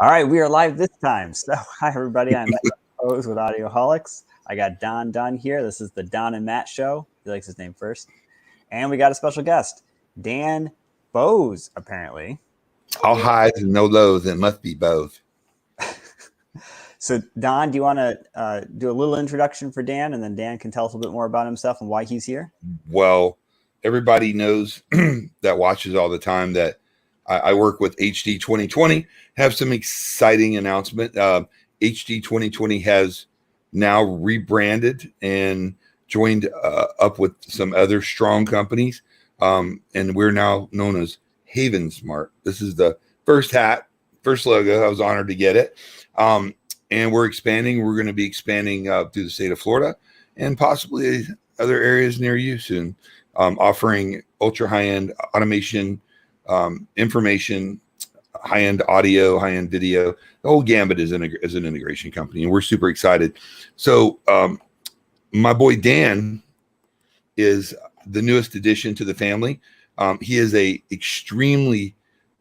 All right, we are live this time. So, hi everybody. I'm Dan Bose with Audioholics. I got Don Dunn here. This is the Don and Matt show. He likes his name first. And we got a special guest, Dan Bose, apparently. All highs and no lows. It must be both. So, Don, do you want to do a little introduction for Dan, and then Dan can tell us a little bit more about himself and why he's here? Well, everybody knows that watches all the time that I work with HD 2020. Have some exciting announcement. HD 2020 has now rebranded and joined up with some other strong companies, and we're now known as Haven Smart. This is the first logo. I was honored to get it. And we're expanding. We're going to be expanding through the state of Florida and possibly other areas near you soon, offering ultra high-end automation, information, high-end audio, high-end video. The whole gambit is an integration company, and we're super excited. So my boy Dan is the newest addition to the family. He is a extremely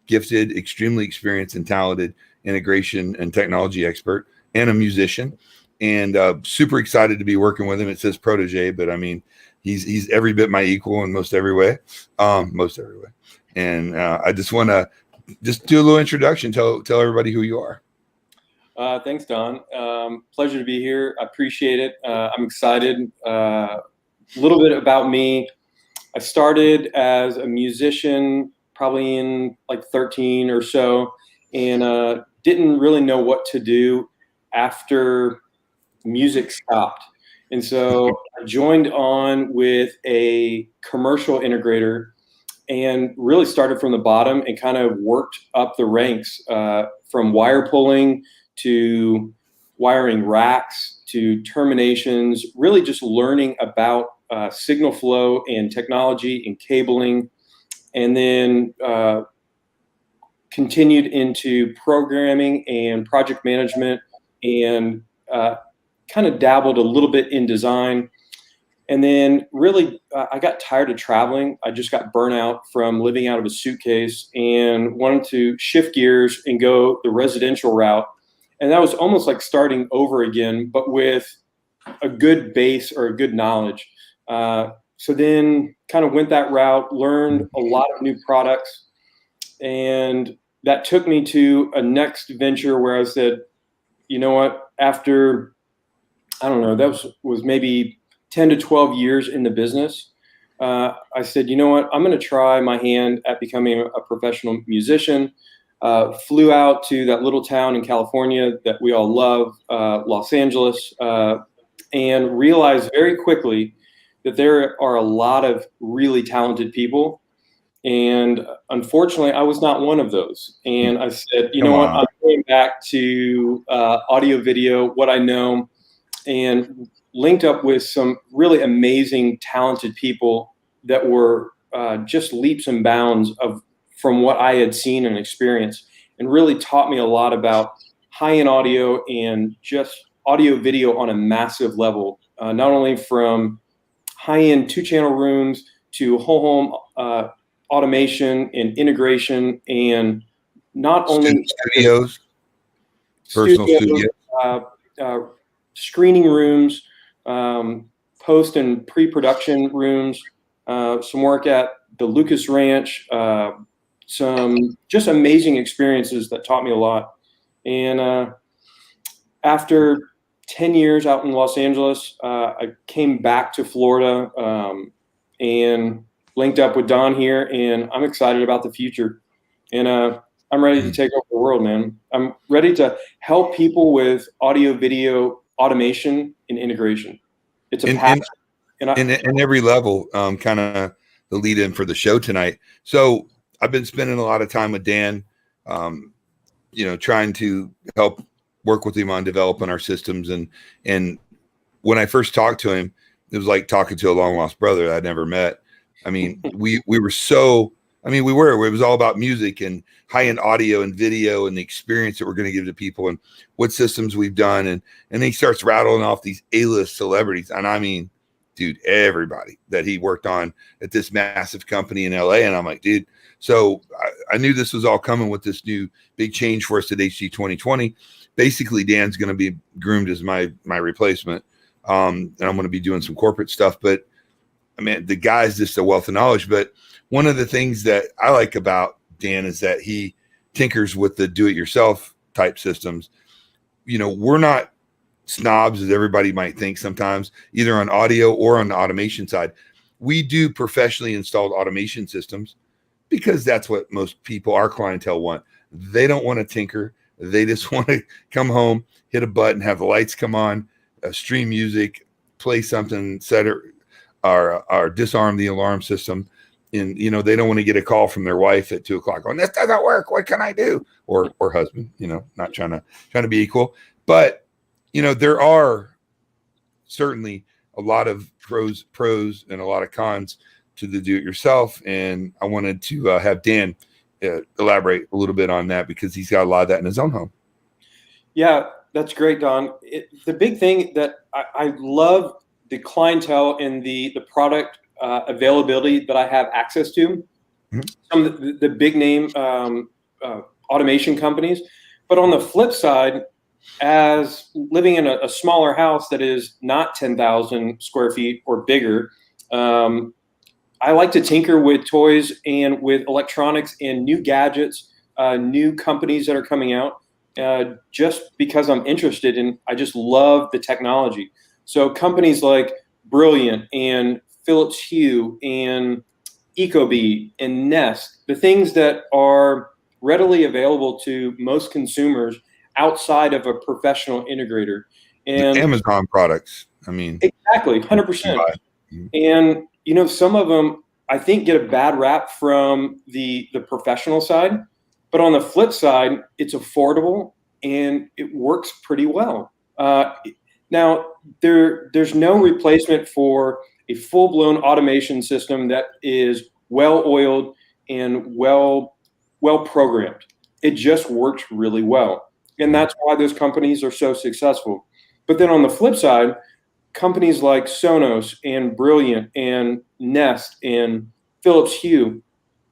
gifted, extremely experienced and talented integration and technology expert and a musician, and super excited to be working with him. It says protege, but I mean, he's every bit my equal in most every way. And I just want to do a little introduction. Tell everybody who you are. Thanks, Don. Pleasure to be here. I appreciate it. I'm excited. A little bit about me. I started as a musician probably in like 13 or so, and didn't really know what to do after music stopped. And so I joined on with a commercial integrator and really started from the bottom and kind of worked up the ranks, from wire pulling to wiring racks to terminations, really just learning about signal flow and technology and cabling, and then continued into programming and project management, and kind of dabbled a little bit in design. And then really, I got tired of traveling. I just got burnt out from living out of a suitcase and wanted to shift gears and go the residential route. And that was almost like starting over again, but with a good base or a good knowledge. So then kind of went that route, learned a lot of new products. And that took me to a next venture where I said, you know what, after, I don't know, that was maybe 10 to 12 years in the business, I said, you know what, I'm going to try my hand at becoming a professional musician. Flew out to that little town in California that we all love, Los Angeles, and realized very quickly that there are a lot of really talented people. And unfortunately, I was not one of those. And I said, you know what, I'm going back to audio video, what I know, and linked up with some really amazing, talented people that were just leaps and bounds from what I had seen and experienced, and really taught me a lot about high-end audio and just audio video on a massive level, not only from high-end 2-channel rooms to whole home automation and integration, and not only studios, personal studios, screening rooms, post and pre-production rooms, some work at the Lucas Ranch, some just amazing experiences that taught me a lot. And after 10 years out in Los Angeles, I came back to Florida and linked up with Don here, and I'm excited about the future. And I'm ready to take over the world, man. I'm ready to help people with audio, video, automation, and integration. It's a passion. And every level, kind of the lead in for the show tonight. So I've been spending a lot of time with Dan, trying to help work with him on developing our systems. And when I first talked to him, it was like talking to a long lost brother I'd never met. I mean, it was all about music and high-end audio and video and the experience that we're going to give to people and what systems we've done. And then he starts rattling off these A-list celebrities. And I mean, dude, everybody that he worked on at this massive company in LA. And I'm like, dude, so I knew this was all coming with this new big change for us at HD 2020. Basically, Dan's going to be groomed as my replacement. And I'm going to be doing some corporate stuff. But I mean, the guy's just a wealth of knowledge. But one of the things that I like about Dan is that he tinkers with the do-it-yourself type systems. You know, we're not snobs as everybody might think sometimes, either on audio or on the automation side. We do professionally installed automation systems because that's what most people, our clientele, want. They don't want to tinker. They just want to come home, hit a button, have the lights come on, stream music, play something, set it, or disarm the alarm system. And, you know, they don't want to get a call from their wife at 2:00 going, this doesn't work. What can I do? Or husband, you know, not trying to be equal. But, you know, there are certainly a lot of pros and a lot of cons to the do-it-yourself. And I wanted to have Dan elaborate a little bit on that because he's got a lot of that in his own home. Yeah, that's great, Don. The big thing that I love the clientele and the product availability that I have access to, some of the big name automation companies. But on the flip side, as living in a smaller house that is not 10,000 square feet or bigger, I like to tinker with toys and with electronics and new gadgets, new companies that are coming out, just because I'm interested in, I just love the technology. So companies like Brilliant and Philips Hue and Ecobee and Nest, the things that are readily available to most consumers outside of a professional integrator. And the Amazon products, I mean. Exactly, 100%. And, you know, some of them, I think, get a bad rap from the professional side. But on the flip side, it's affordable and it works pretty well. Now, there's no replacement for a full-blown automation system that is well-oiled and well-programmed. It just works really well. And that's why those companies are so successful. But then on the flip side, companies like Sonos and Brilliant and Nest and Philips Hue,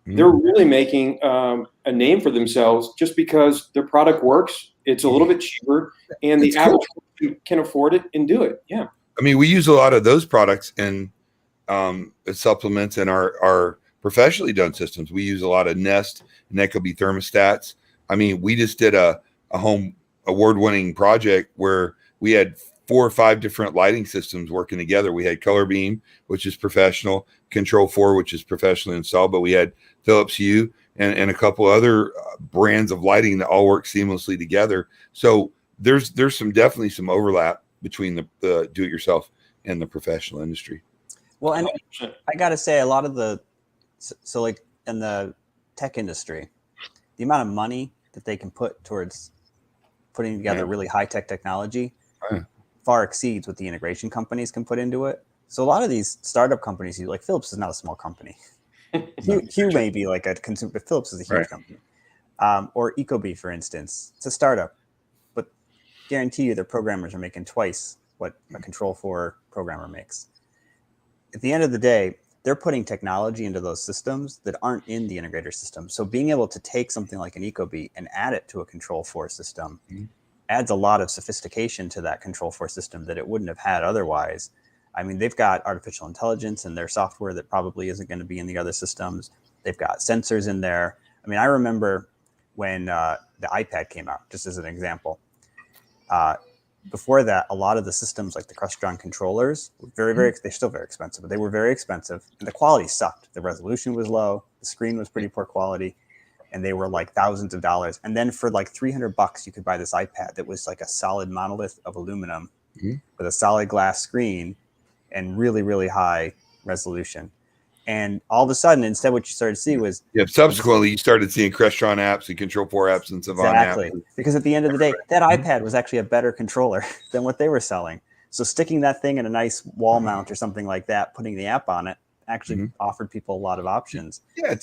they're really making a name for themselves just because their product works. It's a little bit cheaper, and the average person can afford it and do it. Yeah. I mean, we use a lot of those products in supplements in our professionally done systems. We use a lot of Nest and Ecobee thermostats. I mean, we just did a home award-winning project where we had 4 or 5 different lighting systems working together. We had Color Beam, which is professional, Control 4, which is professionally installed, but we had Philips Hue and a couple other brands of lighting that all work seamlessly together. So there's definitely some overlap between the do-it-yourself and the professional industry. Well, and I got to say, a lot of so like in the tech industry, the amount of money that they can put towards putting together really high-tech technology far exceeds what the integration companies can put into it. So a lot of these startup companies, like Philips is not a small company. Hue may be like a consumer, but Philips is a huge company. Or Ecobee, for instance, it's a startup, but guarantee you their programmers are making twice what a Control 4 programmer makes. At the end of the day, they're putting technology into those systems that aren't in the integrator system. So being able to take something like an Ecobee and add it to a Control 4 system adds a lot of sophistication to that Control 4 system that it wouldn't have had otherwise. I mean, they've got artificial intelligence in their software that probably isn't going to be in the other systems. They've got sensors in there. I mean, I remember when the iPad came out, just as an example. Before that, a lot of the systems, like the Crestron controllers, were they're still very expensive, but they were very expensive. And the quality sucked. The resolution was low. The screen was pretty poor quality. And they were like thousands of dollars. And then for like $300, you could buy this iPad that was like a solid monolith of aluminum with a solid glass screen and really, really high resolution. And all of a sudden, instead, what you started to see was subsequently you started seeing Crestron apps and Control 4 apps and Savant apps. Because at the end of the day, that iPad was actually a better controller than what they were selling. So sticking that thing in a nice wall mount or something like that, putting the app on it, actually offered people a lot of options. Yeah,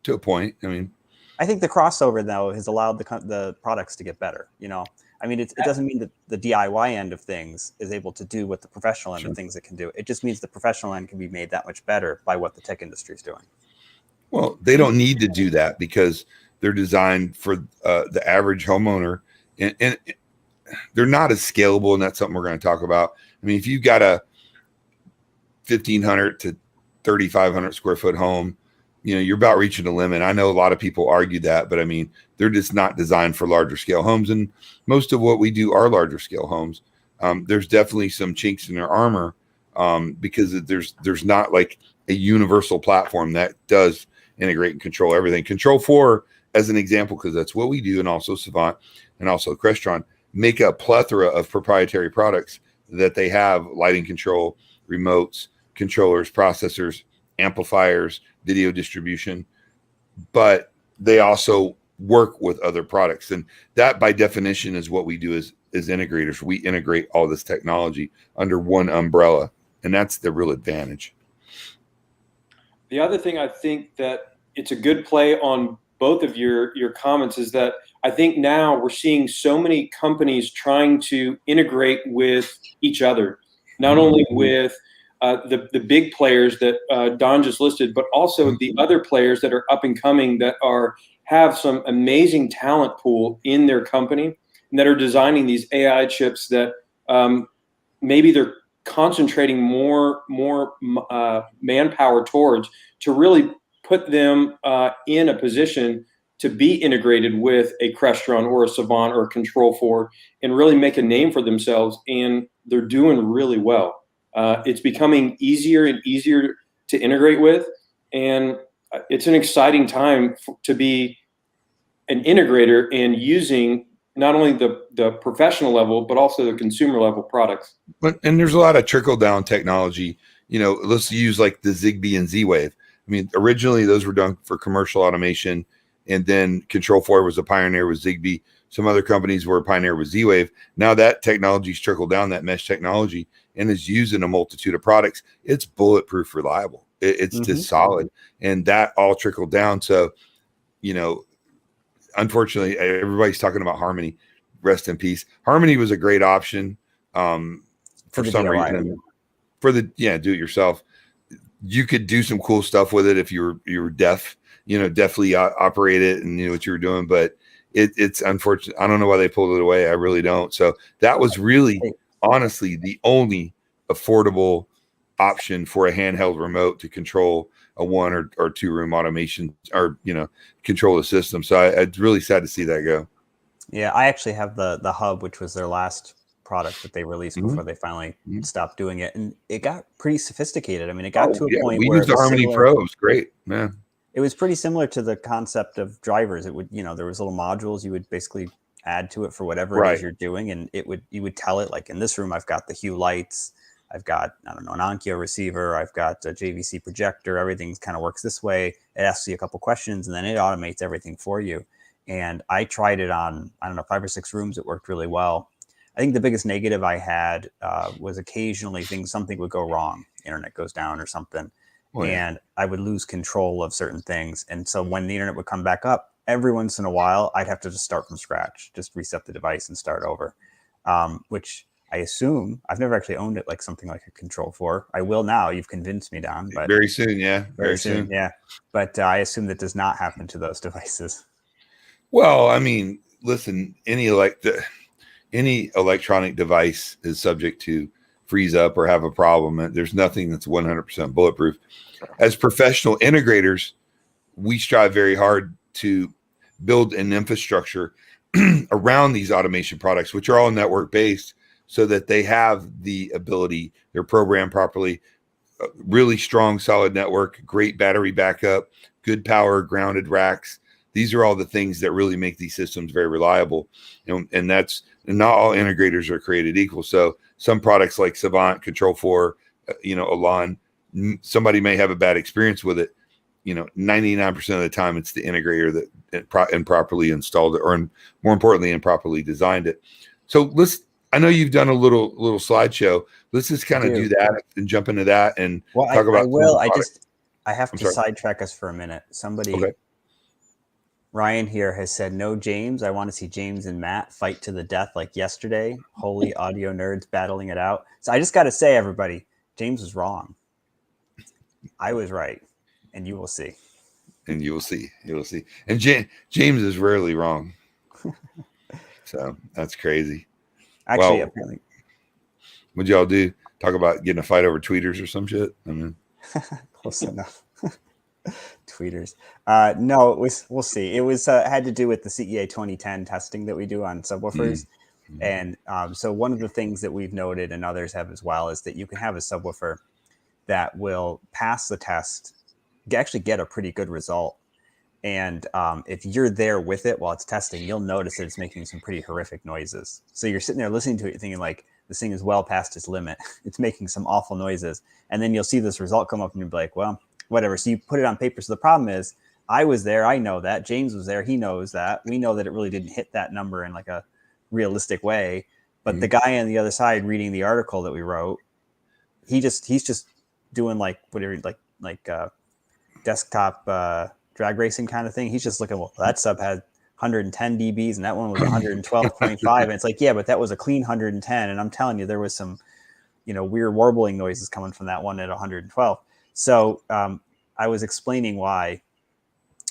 to a point. I mean, I think the crossover though has allowed the products to get better. You know, I mean, it doesn't mean that the DIY end of things is able to do what the professional end of things it can do. It just means the professional end can be made that much better by what the tech industry is doing. Well, they don't need to do that because they're designed for the average homeowner, and they're not as scalable. And that's something we're going to talk about. I mean, if you've got a 1,500 to 3,500 square foot home, you're about reaching the limit. I know a lot of people argue that, but I mean, they're just not designed for larger scale homes. And most of what we do are larger scale homes. There's definitely some chinks in their armor because there's not like a universal platform that does integrate and control everything. Control4, as an example, because that's what we do, and also Savant and also Crestron, make a plethora of proprietary products that they have: lighting control, remotes, controllers, processors, amplifiers, video distribution. But they also work with other products, and that by definition is what we do as integrators. We integrate all this technology under one umbrella, and that's the real advantage. The other thing I think that it's a good play on both of your comments is that I think now we're seeing so many companies trying to integrate with each other, not only with the big players that Don just listed, but also the other players that are up and coming that have some amazing talent pool in their company and that are designing these AI chips that maybe they're concentrating more manpower towards to really put them in a position to be integrated with a Crestron or a Savant or a Control4 and really make a name for themselves. And they're doing really well. It's becoming easier and easier to integrate with. And it's an exciting time to be an integrator and using not only the professional level, but also the consumer level products. And there's a lot of trickle down technology. Let's use like the Zigbee and Z-Wave. I mean, originally those were done for commercial automation, and then Control4 was a pioneer with Zigbee. Some other companies were a pioneer with Z-Wave. Now that technology's trickled down, that mesh technology, and is used in a multitude of products. It's bulletproof reliable. It's just solid. And that all trickled down. So, unfortunately, everybody's talking about Harmony. Rest in peace. Harmony was a great option for some reason. For the do it yourself. You could do some cool stuff with it if you were deaf, definitely operate it and knew what you were doing. But it's unfortunate. I don't know why they pulled it away. I really don't. So that was really, honestly, the only affordable option for a handheld remote to control a 1 or 2 room automation or, control the system. So it's really sad to see that go. Yeah, I actually have the Hub, which was their last product that they released before they finally stopped doing it, and it got pretty sophisticated. I mean, it got to a point we where used the Harmony Pro. It was great, man. It was pretty similar to the concept of drivers. It would, there was little modules you would basically add to it for whatever it is you're doing, and you would tell it, like, in this room I've got the Hue lights, I've got, I don't know, an Onkyo receiver, I've got a JVC projector, everything kind of works this way. It asks you a couple questions, and then it automates everything for you. And I tried it on, 5 or 6 rooms. It worked really well. I think the biggest negative I had was occasionally something would go wrong. Internet goes down or something. And I would lose control of certain things. And so when the internet would come back up, every once in a while, I'd have to just start from scratch, just reset the device and start over, which I assume I've never actually owned it, like something like a Control4. I will now. You've convinced me, Don. But very soon, yeah. Very soon, yeah. But I assume that does not happen to those devices. Well, I mean, listen, any electronic device is subject to freeze up or have a problem. There's nothing that's 100% bulletproof. As professional integrators, we strive very hard to build an infrastructure around these automation products, which are all network based, so that they have the ability, they're programmed properly, really strong, solid network, great battery backup, good power, grounded racks. These are all the things that really make these systems very reliable. And not all integrators are created equal. So some products like Savant, Control4, Elan, somebody may have a bad experience with it. 99% of the time it's the integrator that improperly installed it, or more importantly, improperly designed it. So I know you've done a little slideshow. Let's just kind of do that and jump into that and talk about. I have to sidetrack us for a minute. Somebody. Okay. Ryan here has said, no, James. I want to see James and Matt fight to the death like yesterday. Holy audio nerds battling it out. So I just got to say, everybody, James was wrong. I was right. And you will see. And you will see. You will see. And James is rarely wrong. So that's crazy. Actually, well, apparently. What'd y'all do? Talk about getting a fight over tweeters or some shit? I mean, close enough. Tweeters. No, it was, we'll see. It was had to do with the CEA 2010 testing that we do on subwoofers. Mm-hmm. And so one of the things that we've noted, and others have as well, is that you can have a subwoofer that will pass the test, actually get a pretty good result. And if you're there with it while it's testing, you'll notice that it's making some pretty horrific noises. So you're sitting there listening to it thinking like, this thing is well past its limit. It's making some awful noises. And then you'll see this result come up and you'll be like, well, whatever. So you put it on paper. So the problem is I was there. I know that. James was there. He knows that. We know that it really didn't hit that number in like a realistic way. But the guy on the other side reading the article that we wrote, he's just doing like whatever, like desktop drag racing kind of thing. He's just looking, well, that sub had 110 dBs and that one was 112.5. And it's like, yeah, but that was a clean 110. And I'm telling you, there was some, weird warbling noises coming from that one at 112. So I was explaining why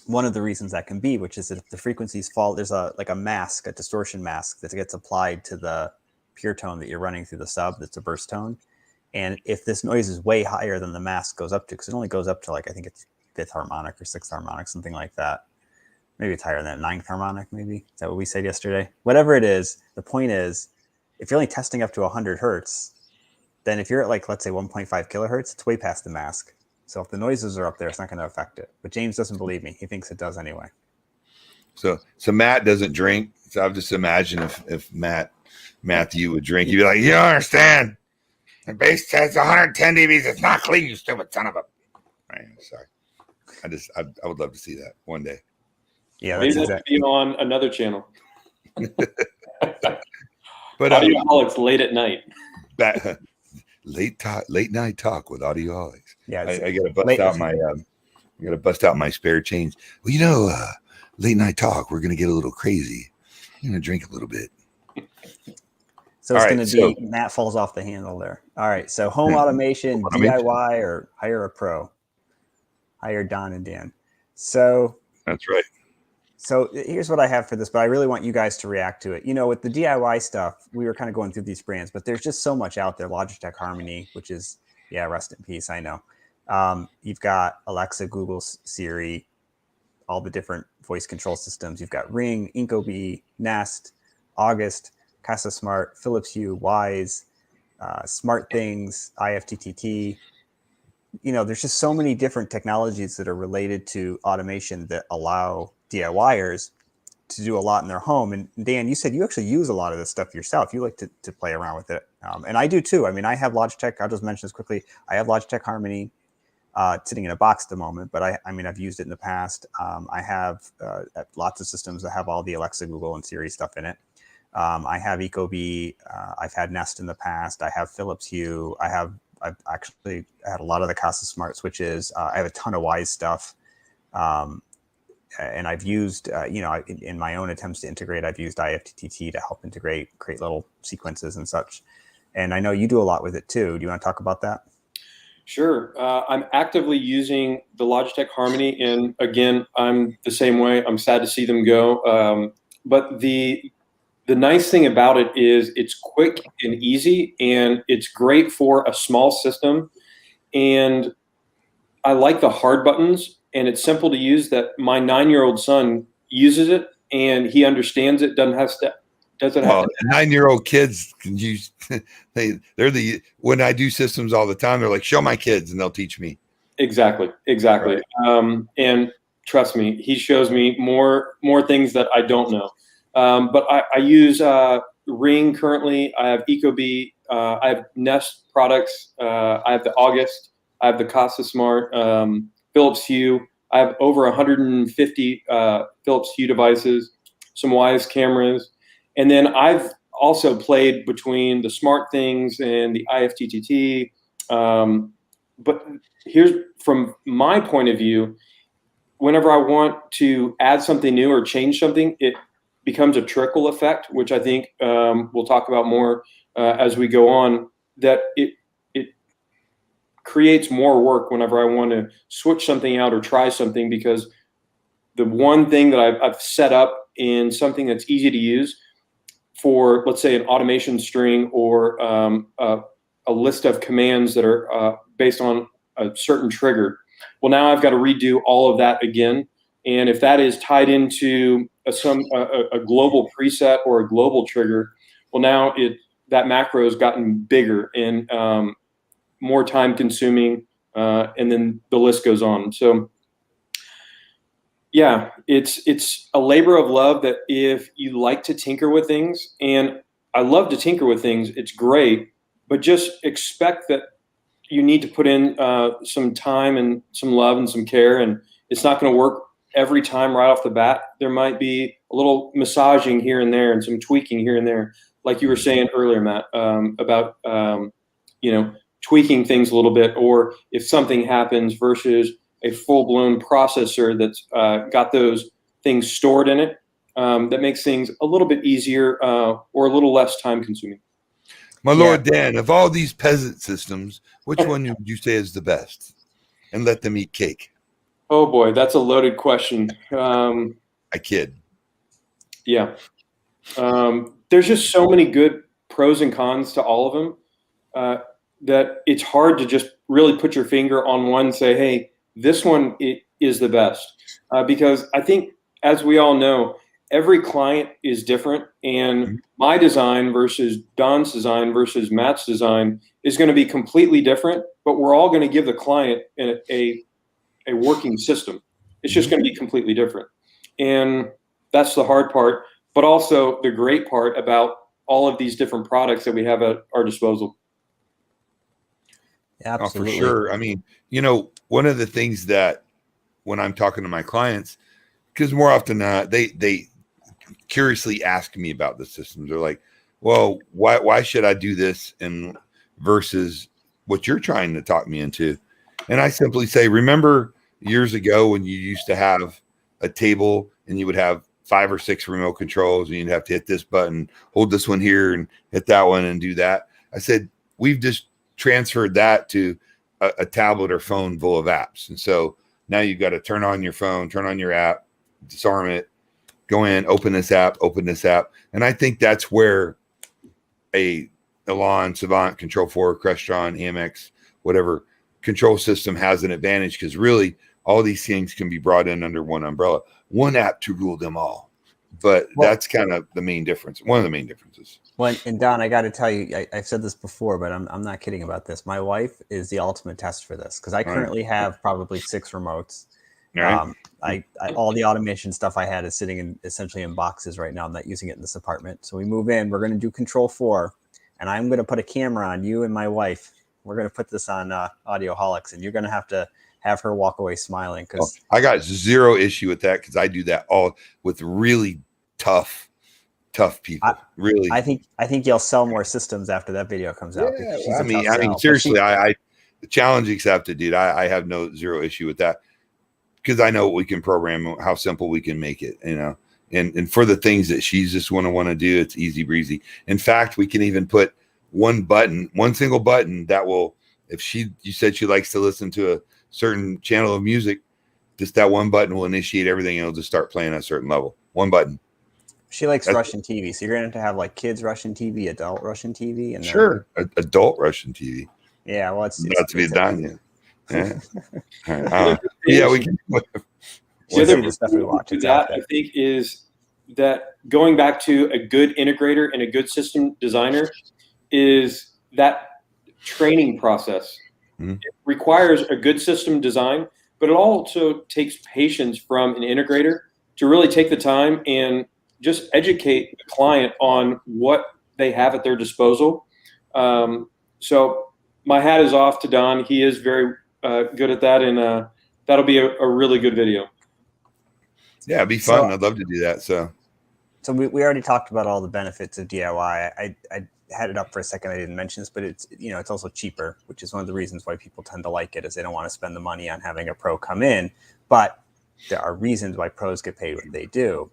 one of the reasons that can be, which is that if the frequencies fall, there's a mask, a distortion mask that gets applied to the pure tone that you're running through the sub. That's a burst tone. And if this noise is way higher than the mask goes up to, because it only goes up to like, I think it's fifth harmonic or sixth harmonic, something like that. Maybe it's higher than ninth harmonic, maybe. Is that what we said yesterday? Whatever it is, the point is, if you're only testing up to 100 hertz, then if you're at like, let's say 1.5 kilohertz, it's way past the mask. So if the noises are up there, it's not going to affect it. But James doesn't believe me. He thinks it does anyway. So Matt doesn't drink. So I've just imagined if Matthew would drink, he'd be like, you don't understand. The bass says 110 dBs. It's not clean, you stupid son of a. Right, sorry. I would love to see that one day. Yeah, that's exactly on another channel. But Audioholics late at night. Late night talk with Audioholics. Yeah, I gotta bust out my spare change. Well, late night talk. We're gonna get a little crazy. I'm gonna drink a little bit. So it's going to be Matt falls off the handle there. All right. So home automation, DIY, or hire a pro. Hire Don and Dan. So that's right. So here's what I have for this, but I really want you guys to react to it. With the DIY stuff, we were kind of going through these brands, but there's just so much out there. Logitech Harmony, which is, rest in peace. I know. You've got Alexa, Google, Siri, all the different voice control systems. You've got Ring, Ecobee, Nest, August, Casa Smart, Philips Hue, Wise, Smart Things, IFTTT. There's just so many different technologies that are related to automation that allow DIYers to do a lot in their home. And Dan, you said you actually use a lot of this stuff yourself. You like to play around with it. And I do too. I mean, I have Logitech. I'll just mention this quickly. I have Logitech Harmony sitting in a box at the moment, but I've used it in the past. I have lots of systems that have all the Alexa, Google, and Siri stuff in it. I have Ecobee. I've had Nest in the past. I have Philips Hue. I've actually had a lot of the Casa Smart switches. I have a ton of Wise stuff. And I've used, in my own attempts to integrate, I've used IFTTT to help create little sequences and such. And I know you do a lot with it too. Do you want to talk about that? Sure. I'm actively using the Logitech Harmony. And again, I'm the same way. I'm sad to see them go. But the nice thing about it is it's quick and easy, and it's great for a small system. And I like the hard buttons, and it's simple to use. That my 9-year-old son uses it, and he understands it. Doesn't have to. 9-year-old kids can use. When I do systems all the time, they're like, "Show my kids, and they'll teach me." Exactly. Right. And trust me, he shows me more things that I don't know. But I use Ring currently. I have Ecobee. I have Nest products. I have the August. I have the Casa Smart. Philips Hue. I have over 150 Philips Hue devices, some Wise cameras. And then I've also played between the Smart Things and the IFTTT. But here's, from my point of view, whenever I want to add something new or change something, it becomes a trickle effect, which I think we'll talk about more as we go on, that it creates more work whenever I want to switch something out or try something, because the one thing that I've set up in something that's easy to use for, let's say, an automation string or a list of commands that are based on a certain trigger. Well, now I've got to redo all of that again. And if that is tied into a global preset or a global trigger, well, now that macro has gotten bigger and more time consuming, and then the list goes on. So yeah, it's a labor of love that if you like to tinker with things, and I love to tinker with things, it's great, but just expect that you need to put in some time and some love and some care, and it's not going to work every time right off the bat. There might be a little massaging here and there and some tweaking here and there, like you were saying earlier, Matt, about tweaking things a little bit, or if something happens versus a full-blown processor that's got those things stored in it, that makes things a little bit easier or a little less time-consuming. My Lord Dan, of all these peasant systems, which one would you say is the best? And let them eat cake. Oh boy, that's a loaded question. I kid. Yeah. There's just so many good pros and cons to all of them that it's hard to just really put your finger on one and say, hey, this one is the best. Because I think, as we all know, every client is different, and my design versus Don's design versus Matt's design is going to be completely different, but we're all going to give the client a working system. It's just going to be completely different. And that's the hard part, but also the great part about all of these different products that we have at our disposal. Absolutely. Oh, for sure. I mean, one of the things that when I'm talking to my clients, because more often than not, they curiously ask me about the systems. They're like, well, why should I do this and versus what you're trying to talk me into? And I simply say, remember years ago when you used to have a table and you would have 5 or 6 remote controls and you'd have to hit this button, hold this one here and hit that one and do that. I said, we've just transferred that to a tablet or phone full of apps. And so now you've got to turn on your phone, turn on your app, disarm it, go in, open this app. And I think that's where a Elan, Savant, Control4, Crestron, Amex, whatever control system has an advantage, because really all these things can be brought in under one umbrella, one app to rule them all. But that's kind of the main difference. One of the main differences. Well, and Don, I got to tell you, I've said this before, but I'm not kidding about this. My wife is the ultimate test for this, because I currently have probably 6 remotes. Right. All the automation stuff I had is sitting essentially in boxes right now. I'm not using it in this apartment. So we move in, we're going to do Control4, and I'm going to put a camera on you and my wife. We're going to put this on Audioholics, and you're going to have her walk away smiling. Because I got zero issue with that, because I do that all with really tough people. Really, I think you'll sell more systems after that video comes out. Yeah, I mean, seriously, I the challenge accepted, dude. I have zero issue with that, because I know what we can program, how simple we can make it, and for the things that she's just want to do, it's easy breezy. In fact, we can even put one single button that will, if you said she likes to listen to a certain channel of music, just that one button will initiate everything, and it'll just start playing at a certain level. One button. She likes Russian TV, so you're going to have like kids Russian TV, adult Russian TV, and adult Russian TV. Yeah, well, it's not to be done yet. Yeah, we can. The other stuff we watch that I think is that going back to a good integrator and a good system designer is that training process. It requires a good system design, but it also takes patience from an integrator to really take the time and just educate the client on what they have at their disposal. So my hat is off to Don. He is very good at that, and that'll be a really good video. Yeah, it'd be fun. I'd love to do that. So we already talked about all the benefits of DIY. I had it up for a second. I didn't mention this, but it's also cheaper, which is one of the reasons why people tend to like it, is they don't want to spend the money on having a pro come in. But there are reasons why pros get paid what they do.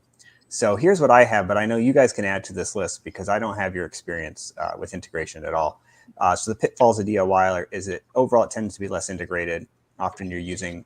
So here's what I have, but I know you guys can add to this list because I don't have your experience with integration at all. So the pitfalls of DIY is it overall it tends to be less integrated. Often you're using,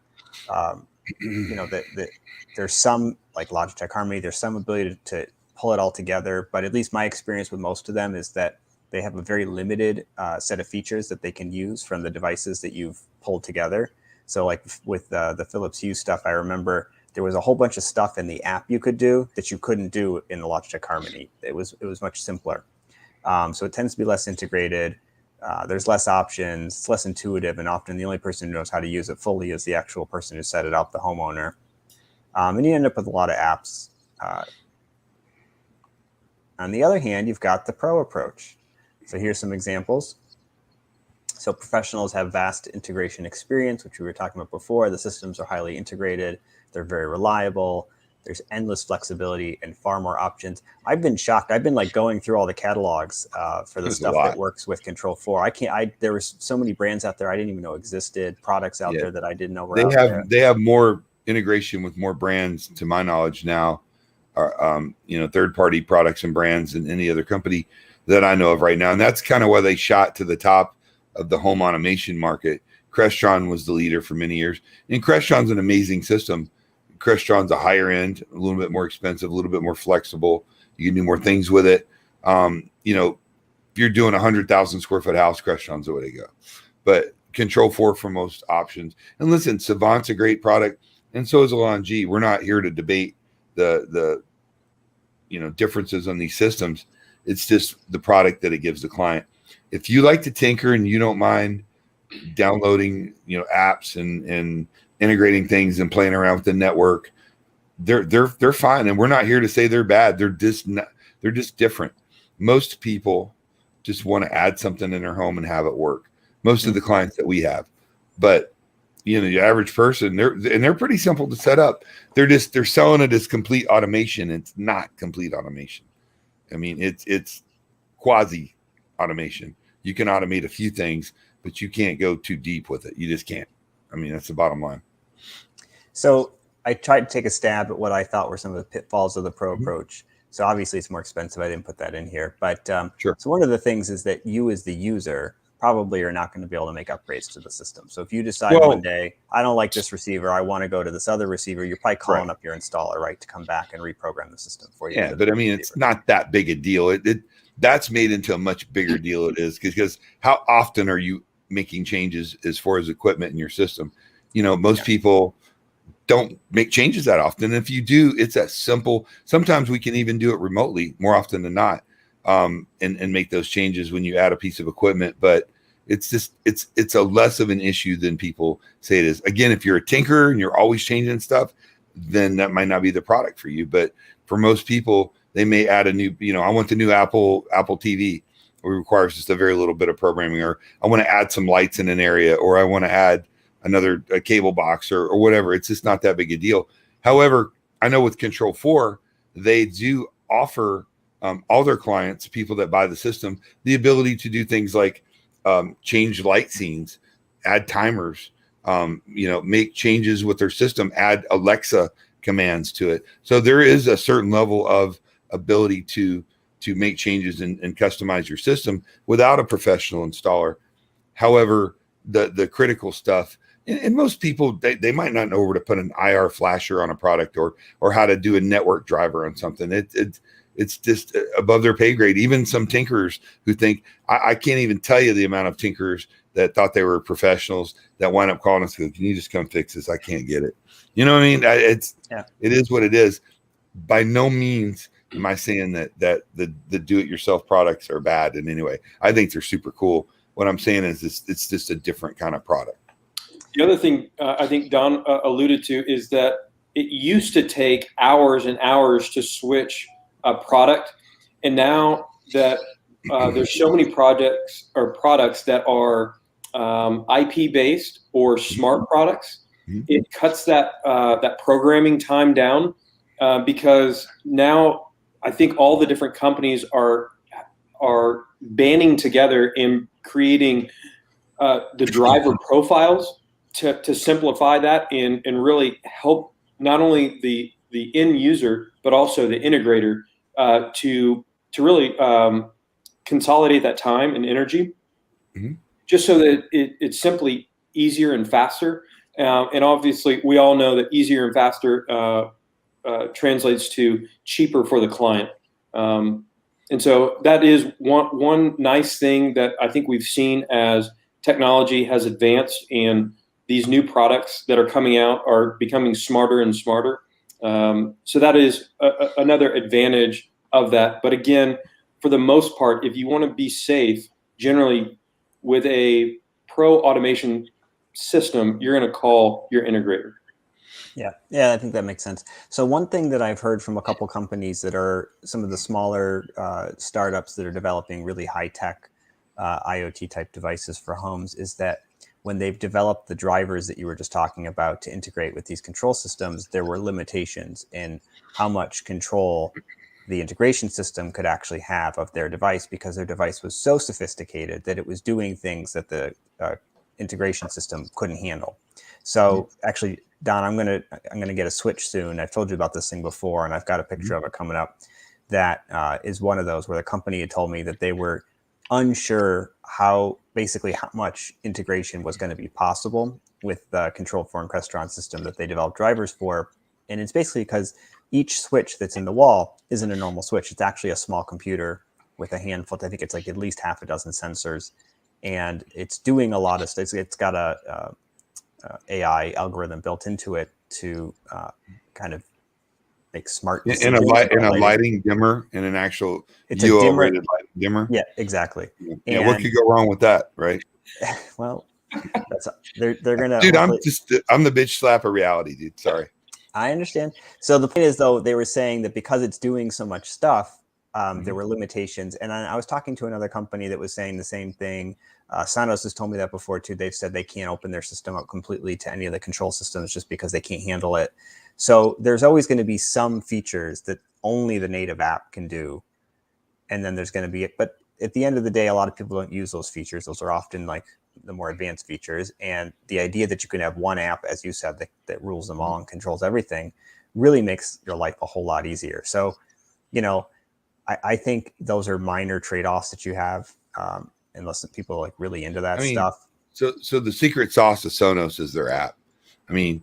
there's some like Logitech Harmony, there's some ability to pull it all together, but at least my experience with most of them is that they have a very limited set of features that they can use from the devices that you've pulled together. So like with the Philips Hue stuff, I remember there was a whole bunch of stuff in the app you could do that you couldn't do in the Logitech Harmony. It was much simpler. So it tends to be less integrated. There's less options. It's less intuitive, and often the only person who knows how to use it fully is the actual person who set it up, the homeowner. And you end up with a lot of apps. On the other hand, you've got the pro approach. So here's some examples. So professionals have vast integration experience, which we were talking about before. The systems are highly integrated. They're very reliable. There's endless flexibility and far more options. I've been shocked. I've been like going through all the catalogs for the stuff that works with Control 4. There was so many brands out there I didn't even know existed, products out there that I didn't know were out there. They have more integration with more brands, to my knowledge now, third-party products and brands than any other company that I know of right now. And that's kind of why they shot to the top of the home automation market. Crestron was the leader for many years. And Crestron's an amazing system. Crestron's a higher end, a little bit more expensive, a little bit more flexible. You can do more things with it. If you're doing 100,000 square foot house, Crestron's the way to go. But Control 4 for most options. And listen, Savant's a great product, and so is Elan G. We're not here to debate the differences on these systems. It's just the product that it gives the client. If you like to tinker and you don't mind downloading, apps and integrating things and playing around with the network, they're fine. And we're not here to say they're bad. They're just different. Most people just want to add something in their home and have it work. Most of the clients that we have, but the average person, they're pretty simple to set up. They're selling it as complete automation. It's not complete automation. I mean, it's quasi automation. You can automate a few things, but you can't go too deep with it. You just can't. I mean, that's the bottom line. So I tried to take a stab at what I thought were some of the pitfalls of the pro approach. So obviously it's more expensive. I didn't put that in here, but sure. So one of the things is that you as the user probably are not going to be able to make upgrades to the system. So if you decide one day, I don't like this receiver, I want to go to this other receiver, you're probably calling up your installer, right, to come back and reprogram the system for you. Yeah, but I mean, it's not that big a deal. That's made into a much bigger deal. It is because how often are you making changes as far as equipment in your system? Most people don't make changes that often. If you do, it's that simple. Sometimes we can even do it remotely more often than not, and make those changes when you add a piece of equipment. But it's a less of an issue than people say it is. Again, if you're a tinkerer and you're always changing stuff, then that might not be the product for you. But for most people, they may add a new, I want the new Apple TV. It requires just a very little bit of programming, or I want to add some lights in an area, or I want to add a cable box or whatever. It's just not that big a deal. However, I know with Control 4, they do offer all their clients, people that buy the system, the ability to do things like change light scenes, add timers, make changes with their system, add Alexa commands to it. So there is a certain level of ability to make changes and customize your system without a professional installer. However, the critical stuff, and most people, they might not know where to put an IR flasher on a product or how to do a network driver on something. It's just above their pay grade. Even some tinkerers who think, I can't even tell you the amount of tinkerers that thought they were professionals that wind up calling us and go, can you just come fix this? I can't get it. You know what I mean? It is what it is. By no means am I saying that the do-it-yourself products are bad in any way. I think they're super cool. What I'm saying is it's just a different kind of product. The other thing I think Don alluded to is that it used to take hours and hours to switch a product. And now that there's so many products that are IP-based or smart products, it cuts that programming time down because now I think all the different companies are banding together in creating the driver profiles to simplify that and really help not only the end user, but also the integrator to really consolidate that time and energy, just so that it's simply easier and faster. And obviously, we all know that easier and faster translates to cheaper for the client. And so that is one nice thing that I think we've seen as technology has advanced and these new products that are coming out are becoming smarter and smarter. So that is another advantage of that. But again, for the most part, if you want to be safe, generally with a pro automation system, you're going to call your integrator. Yeah, I think that makes sense. So one thing that I've heard from a couple companies that are some of the smaller startups that are developing really high-tech IoT type devices for homes is that when they've developed the drivers that you were just talking about to integrate with these control systems, there were limitations in how much control the integration system could actually have of their device, because their device was so sophisticated that it was doing things that the integration system couldn't handle. So actually, Don, I'm gonna get a Switch soon. I've told you about this thing before, and I've got a picture of it coming up. That is one of those where the company had told me that they were unsure how much integration was going to be possible with the controlled for restaurant system that they developed drivers for. And it's basically because each switch that's in the wall isn't a normal switch. It's actually a small computer with a handful. I think it's like at least half a dozen sensors, and it's doing a lot of stuff. It's got a AI algorithm built into it to kind of make smart decisions. And a lighting dimmer and an actual UL-rated lighting dimmer. Yeah, exactly. Yeah, what could go wrong with that, right? Well, they're gonna. Dude, I'm the bitch slap of reality, dude. Sorry. I understand. So the point is, though, they were saying that because it's doing so much stuff, there were limitations. And I was talking to another company that was saying the same thing. Sonos has told me that before too. They've said they can't open their system up completely to any of the control systems just because they can't handle it. So there's always going to be some features that only the native app can do. And then there's going to be it. But at the end of the day, a lot of people don't use those features. Those are often like the more advanced features. And the idea that you can have one app, as you said, that rules them all and controls everything really makes your life a whole lot easier. So, I think those are minor trade-offs that you have, unless people are like really into that stuff. So the secret sauce of Sonos is their app. I mean,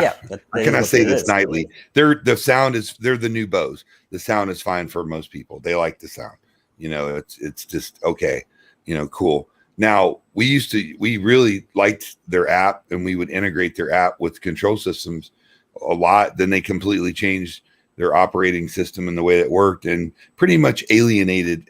yeah. How can I say this nightly? They're the new Bose. The sound is fine for most people. They like the sound. It's just okay. Cool. Now we really liked their app, and we would integrate their app with control systems a lot. Then they completely changed their operating system and the way it worked, and pretty much alienated.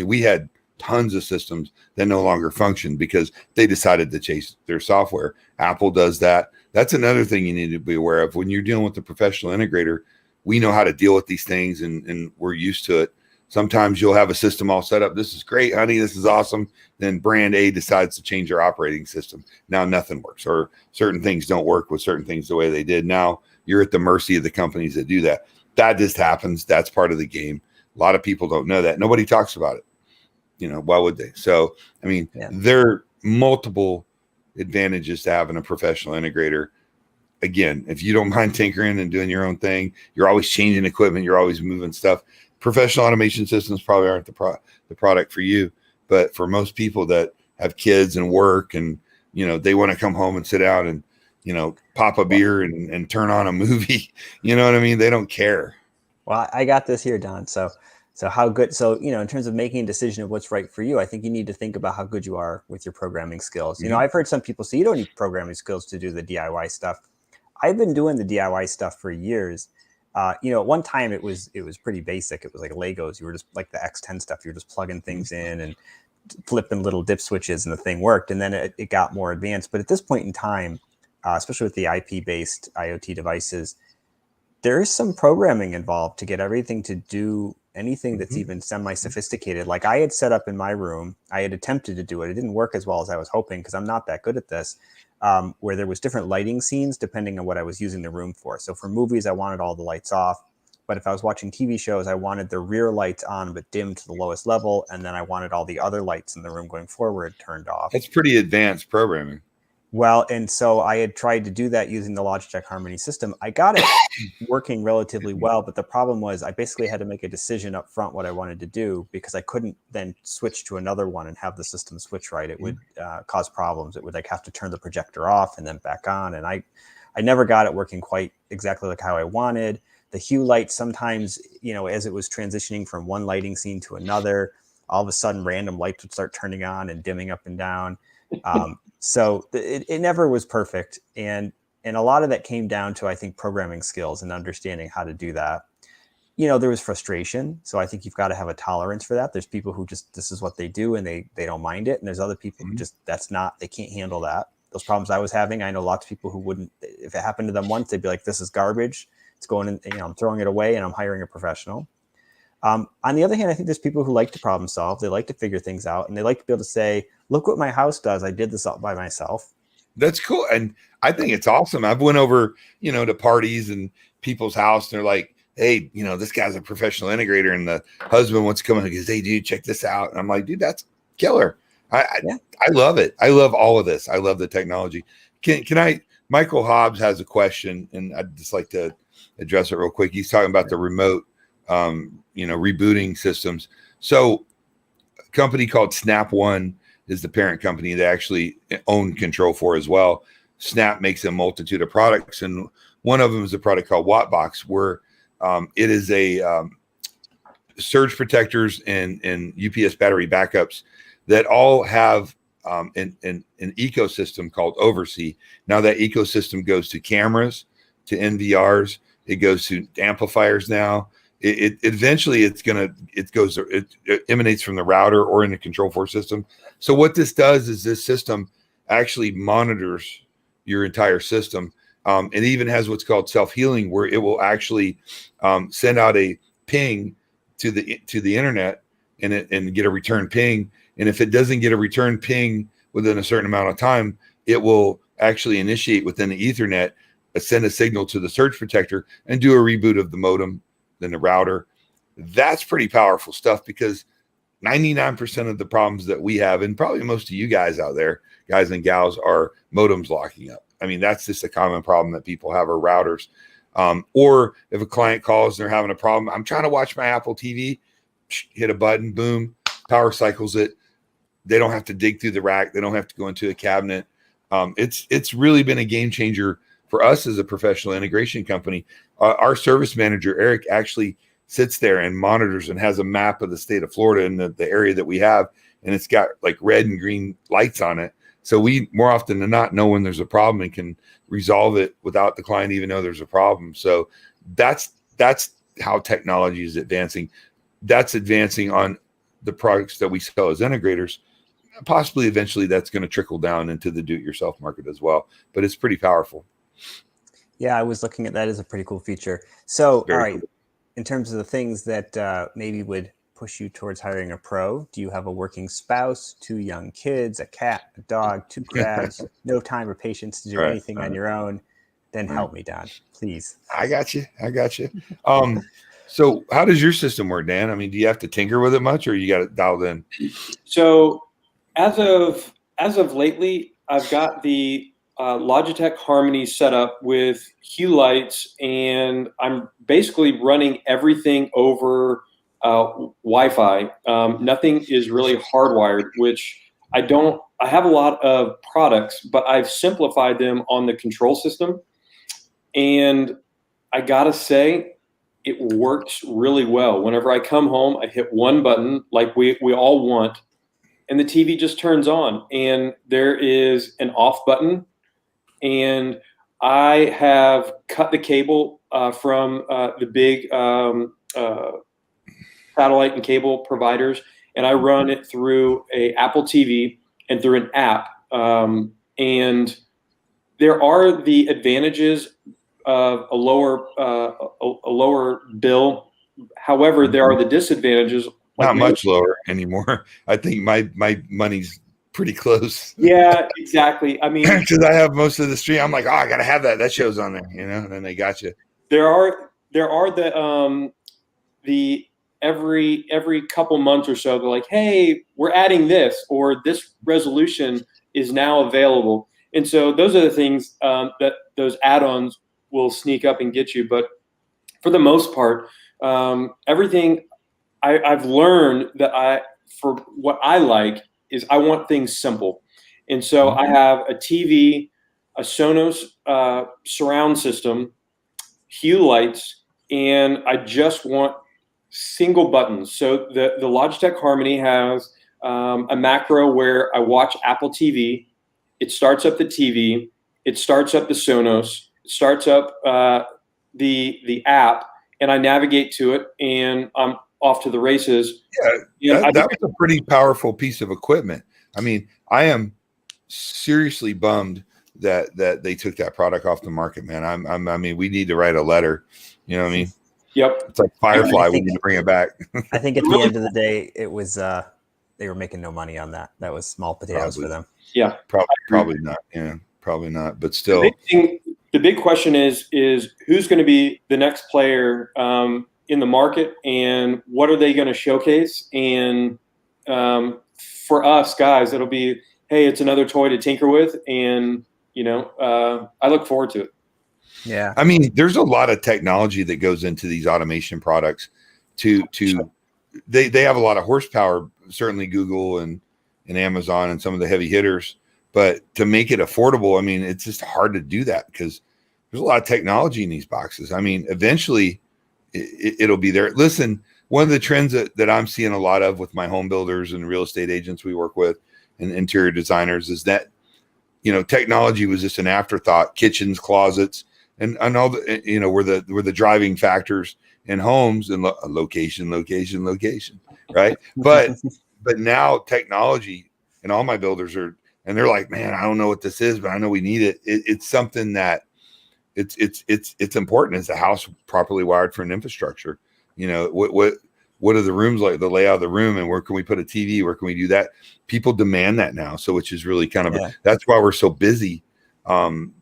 We had tons of systems that no longer functioned because they decided to chase their software. Apple does that. That's another thing you need to be aware of when you're dealing with a professional integrator. We know how to deal with these things, and we're used to it. Sometimes you'll have a system all set up. This is great, honey. This is awesome. Then brand A decides to change their operating system. Now nothing works, or certain things don't work with certain things the way they did. Now you're at the mercy of the companies that do that. That just happens. That's part of the game. A lot of people don't know that. Nobody talks about it. Why would they? So, there are multiple advantages to having a professional integrator. Again, if you don't mind tinkering and doing your own thing, you're always changing equipment, you're always moving stuff. Professional automation systems probably aren't the product for you, but for most people that have kids and work, and they want to come home and sit down and pop a beer and turn on a movie. You know what I mean? They don't care. Well, I got this here, Don. So how good? So, in terms of making a decision of what's right for you, I think you need to think about how good you are with your programming skills. I've heard some people say you don't need programming skills to do the DIY stuff. I've been doing the DIY stuff for years. At one time it was pretty basic. It was like Legos. You were just like the X10 stuff. You were just plugging things in and flipping little dip switches, and the thing worked. And then it got more advanced. But at this point in time, especially with the IP-based IoT devices, there is some programming involved to get everything to do anything that's even semi-sophisticated. Like I had set up in my room, I had attempted to do it. It didn't work as well as I was hoping because I'm not that good at this, where there was different lighting scenes depending on what I was using the room for. So for movies, I wanted all the lights off. But if I was watching TV shows, I wanted the rear lights on but dimmed to the lowest level. And then I wanted all the other lights in the room going forward turned off. That's pretty advanced programming. Well, and so I had tried to do that using the Logitech Harmony system. I got it working relatively well, but the problem was I basically had to make a decision up front what I wanted to do, because I couldn't then switch to another one and have the system switch right. It would cause problems. It would like have to turn the projector off and then back on. And I never got it working quite exactly like how I wanted. The hue light sometimes, as it was transitioning from one lighting scene to another, all of a sudden random lights would start turning on and dimming up and down. So it never was perfect. And a lot of that came down to, I think, programming skills and understanding how to do that. There was frustration. So I think you've got to have a tolerance for that. There's people who just, this is what they do and they don't mind it. And there's other people who just, they can't handle that. Those problems I was having, I know lots of people who wouldn't, if it happened to them once, they'd be like, this is garbage. It's going in, I'm throwing it away and I'm hiring a professional. On the other hand, I think there's people who like to problem solve. They like to figure things out, and they like to be able to say, look what my house does. I did this all by myself. That's cool. And I think it's awesome. I've went over, to parties and people's house, and they're like, hey, this guy's a professional integrator, and the husband wants to come in and goes, hey, dude, check this out. And I'm like, dude, that's killer. I love it. I love all of this. I love the technology. Michael Hobbs has a question, and I'd just like to address it real quick. He's talking about the remote rebooting systems. So a company called Snap One is the parent company they actually own control for as well. Snap makes a multitude of products, and one of them is a product called Wattbox, where it is a surge protectors and UPS battery backups that all have an ecosystem called Oversee. Now that ecosystem goes to cameras, to NVRs, it goes to amplifiers now. It eventually it emanates from the router or in the control force system. So what this does is this system actually monitors your entire system. It even has what's called self-healing, where it will actually send out a ping to the internet and get a return ping. And if it doesn't get a return ping within a certain amount of time, it will actually initiate within the Ethernet, send a signal to the surge protector, and do a reboot of the modem, then the router. That's pretty powerful stuff, because 99% of the problems that we have, and probably most of you guys out there, guys and gals, are modems locking up. I mean, that's just a common problem that people have, are routers. Or if a client calls and they're having a problem, I'm trying to watch my Apple TV, hit a button, boom, power cycles it. They don't have to dig through the rack. They don't have to go into a cabinet. It's really been a game changer for us as a professional integration company. Our service manager, Eric, actually sits there and monitors and has a map of the state of Florida and the area that we have, and it's got like red and green lights on it. So we, more often than not, know when there's a problem and can resolve it without the client even know there's a problem. So that's how technology is advancing. That's advancing on the products that we sell as integrators. Possibly eventually that's going to trickle down into the do-it-yourself market as well. But it's pretty powerful. Yeah, I was looking at that as a pretty cool feature. So, Very all right, cool. In terms of the things that maybe would push you towards hiring a pro, do you have a working spouse, 2 young kids, a cat, a dog, 2 crabs, no time or patience to do anything on your own? Then help me, Don, please. I got you. So how does your system work, Dan? I mean, do you have to tinker with it much, or you got it dialed in? So as of lately, I've got the Logitech Harmony set up with hue lights, and I'm basically running everything over Wi-Fi. Nothing is really hardwired, which I have a lot of products, but I've simplified them on the control system. And I gotta say, it works really well. Whenever I come home, I hit one button like we all want, and the TV just turns on, and there is an off button. And I have cut the cable from the big satellite and cable providers, and I run it through a Apple TV and through an app. And there are the advantages of a lower bill. However, there are the disadvantages. Not much lower anymore. I think my money's pretty close. Yeah, exactly. I mean, because I have most of the stream. I'm like, oh, I gotta have that. That show's on there, and then they got you. There are the every couple months or so, they're like, hey, we're adding this, or this resolution is now available. And so those are the things that those add-ons will sneak up and get you. But for the most part, everything I've learned that for what I like is I want things simple. And so I have a TV, a Sonos surround system, Hue lights, and I just want single buttons. So the Logitech Harmony has a macro where I watch Apple TV. It starts up the TV. It starts up the Sonos. It starts up the app, and I navigate to it, and I'm off to the races. Yeah, that was a pretty powerful piece of equipment. I mean, I am seriously bummed that they took that product off the market, man. I mean, we need to write a letter. You know what I mean? Yep. It's like Firefly. We need to bring it back. I think at the end of the day, it was they were making no money on that. That was small potatoes for them. Yeah, probably not. Yeah, probably not. But still, the big question is who's going to be the next player in the market, and what are they going to showcase? And for us guys, it'll be, hey, it's another toy to tinker with, and I look forward to it. Yeah, I mean, there's a lot of technology that goes into these automation products. They have a lot of horsepower. Certainly, Google and Amazon and some of the heavy hitters. But to make it affordable, I mean, it's just hard to do that because there's a lot of technology in these boxes. I mean, eventually it'll be there. Listen, one of the trends that I'm seeing a lot of with my home builders and real estate agents we work with and interior designers is that, technology was just an afterthought. Kitchens, closets, and all the, were the driving factors in homes and location, right? But now technology, and all my builders and they're like, man, I don't know what this is, but I know we need it. It's something that it's important. Is the house properly wired for an infrastructure? What are the rooms like, the layout of the room, and where can we put a TV? Where can we do that? People demand that now. So, which is really kind of, that's why we're so busy, trying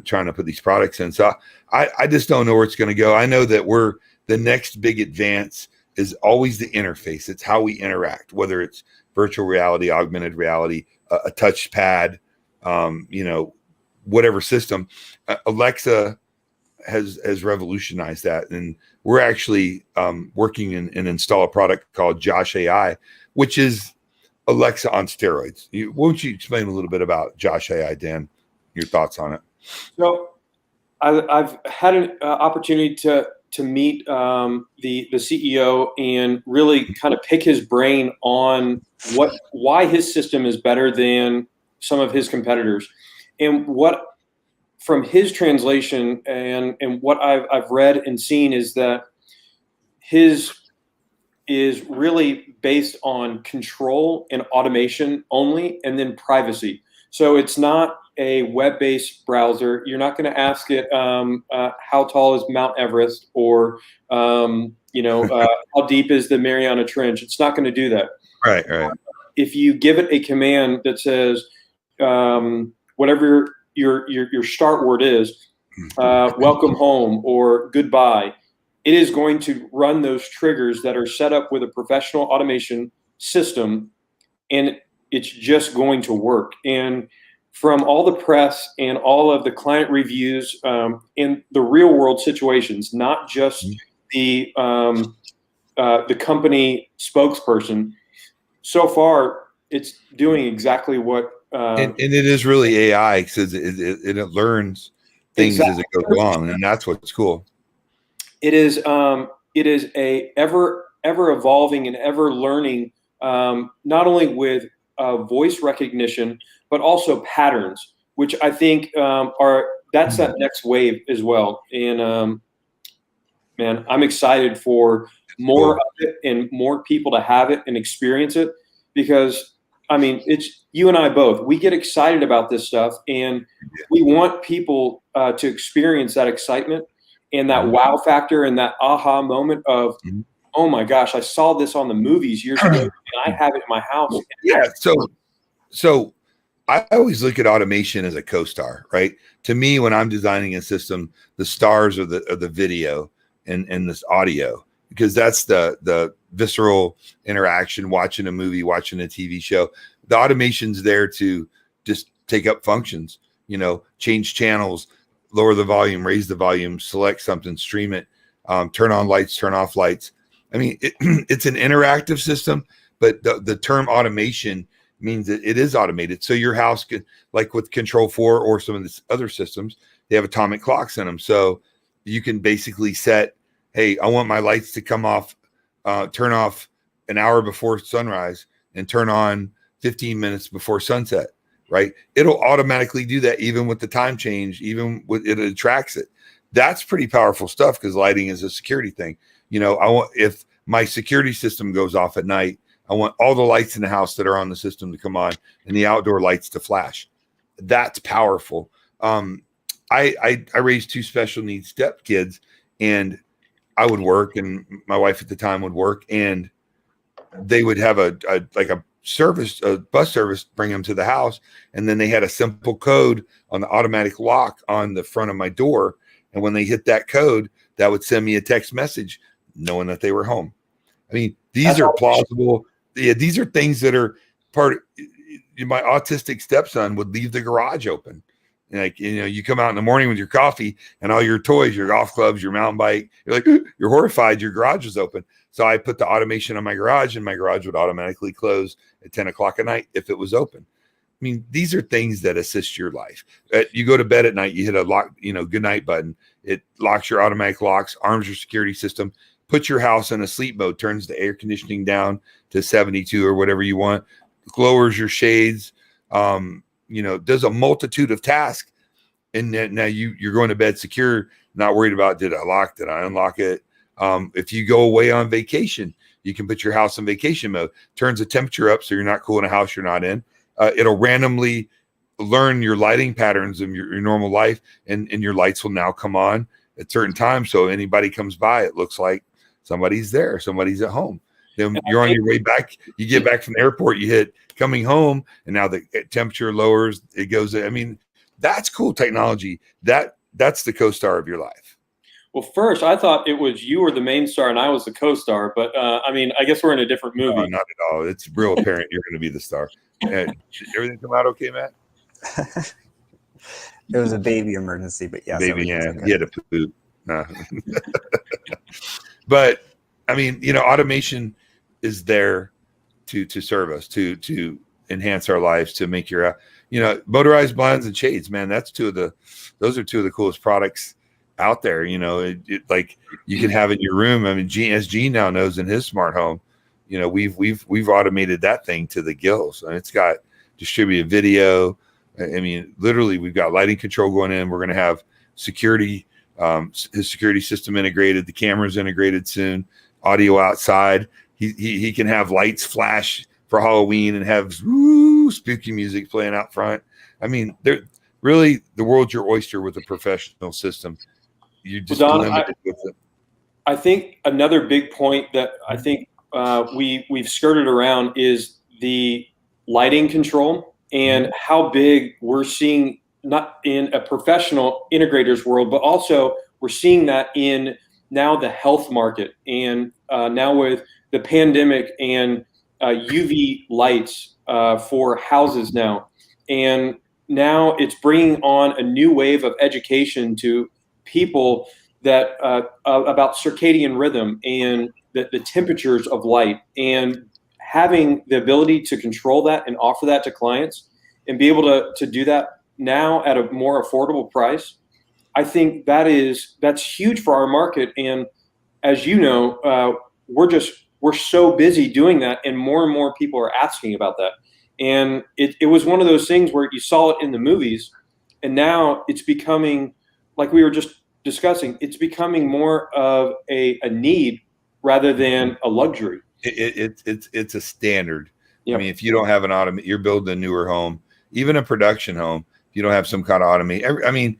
to put these products in. So I just don't know where it's going to go. I know that the next big advance is always the interface. It's how we interact, whether it's virtual reality, augmented reality, a touch pad, whatever system. Alexa has revolutionized that. And we're actually working and install a product called Josh AI, which is Alexa on steroids. Won't you explain a little bit about Josh AI, Dan? Your thoughts on it? So I've had an opportunity to meet the CEO and really kind of pick his brain on why his system is better than some of his competitors, and what from his translation and what I've read and seen is that his is really based on control and automation only, and then privacy. So it's not a web-based browser. You're not going to ask it how tall is Mount Everest, or how deep is the Mariana Trench. It's not going to do that. Right. If you give it a command that says whatever your start word is, welcome home or goodbye, it is going to run those triggers that are set up with a professional automation system, and it's just going to work. And from all the press and all of the client reviews in the real world situations, not just the company spokesperson, so far it's doing exactly what. And it is really AI because it learns things as it goes along, and that's what's cool. It is a ever evolving and ever learning, not only with voice recognition, but also patterns, which I think that's that next wave as well. And man, I'm excited for more of it and more people to have it and experience it, because I mean, it's you and I both. We get excited about this stuff, and we want people to experience that excitement and that wow factor and that aha moment of, oh my gosh, I saw this on the movies years ago, and I have it in my house. Yeah. So I always look at automation as a co-star, right? To me, when I'm designing a system, the stars are the video and this audio, because that's the visceral interaction, watching a movie, watching a TV show. The automation's there to just take up functions, change channels, lower the volume, raise the volume, select something, stream it, turn on lights, turn off lights. I mean, it's an interactive system, but the term automation means that it is automated. So your house could, like with Control 4 or some of these other systems, they have atomic clocks in them. So you can basically set, hey, I want my lights to come off, turn off an hour before sunrise and turn on 15 minutes before sunset, right? It'll automatically do that even with the time change, even with it tracks it. That's pretty powerful stuff because lighting is a security thing. If my security system goes off at night, I want all the lights in the house that are on the system to come on and the outdoor lights to flash. That's powerful. I raised 2 special needs step kids, and I would work, and my wife at the time would work, and they would have a bus service bring them to the house, and then they had a simple code on the automatic lock on the front of my door, and when they hit that code, that would send me a text message knowing that they were home. I mean, these are plausible. Yeah, these are things that are my autistic stepson would leave the garage open. Like, you come out in the morning with your coffee and all your toys, your golf clubs, your mountain bike, you're like, you're horrified your garage is open. So I put the automation on my garage, and my garage would automatically close at 10 o'clock at night if it was open. I mean, these are things that assist your life. You go to bed at night, you hit a lock, good night button. It locks your automatic locks, arms your security system, puts your house in a sleep mode, turns the air conditioning down to 72 or whatever you want, lowers your shades, does a multitude of tasks. And now you're going to bed secure, not worried about, did I unlock it? If you go away on vacation, you can put your house in vacation mode, turns the temperature up so you're not cool in a house you're not in. It'll randomly learn your lighting patterns of your normal life, and your lights will now come on at certain times. So anybody comes by, it looks like somebody's there, somebody's at home. Then you're on your way back. You get back from the airport, you hit coming home, and now the temperature lowers. It goes. I mean, that's cool technology. That's the co-star of your life. Well, first, I thought it was you were the main star and I was the co-star, but I guess we're in a different movie. No, not at all. It's real apparent you're going to be the star. Everything come out okay, Matt? It was a baby emergency, but yes. Baby, yeah. He had to poop. No. But, I mean, automation is there to serve us, to enhance our lives, to make your, motorized blinds and shades, man, those are 2 of the coolest products out there. Like you can have in your room. I mean, Gene now knows in his smart home, we've automated that thing to the gills, and it's got distributed video. I mean, literally we've got lighting control going in. We're going to have security, his security system integrated, the cameras integrated soon, audio outside. He can have lights flash for Halloween and have spooky music playing out front. I mean, they're really, the world's your oyster with a professional system. You just limited with it. I think another big point that I think we've skirted around is the lighting control and how big we're seeing, not in a professional integrator's world, but also we're seeing that in now the health market, and now with the pandemic and UV lights for houses now. And now it's bringing on a new wave of education to people that about circadian rhythm and the temperatures of light, and having the ability to control that and offer that to clients and be able to do that now at a more affordable price. I think that's huge for our market. And as you know, we're so busy doing that, and more people are asking about that. And it was one of those things where you saw it in the movies, and now it's becoming, like we were just discussing, it's becoming more of a need rather than a luxury. It's a standard. Yep. I mean, if you don't have an automate, you're building a newer home, even a production home, if you don't have some kind of automate. I mean,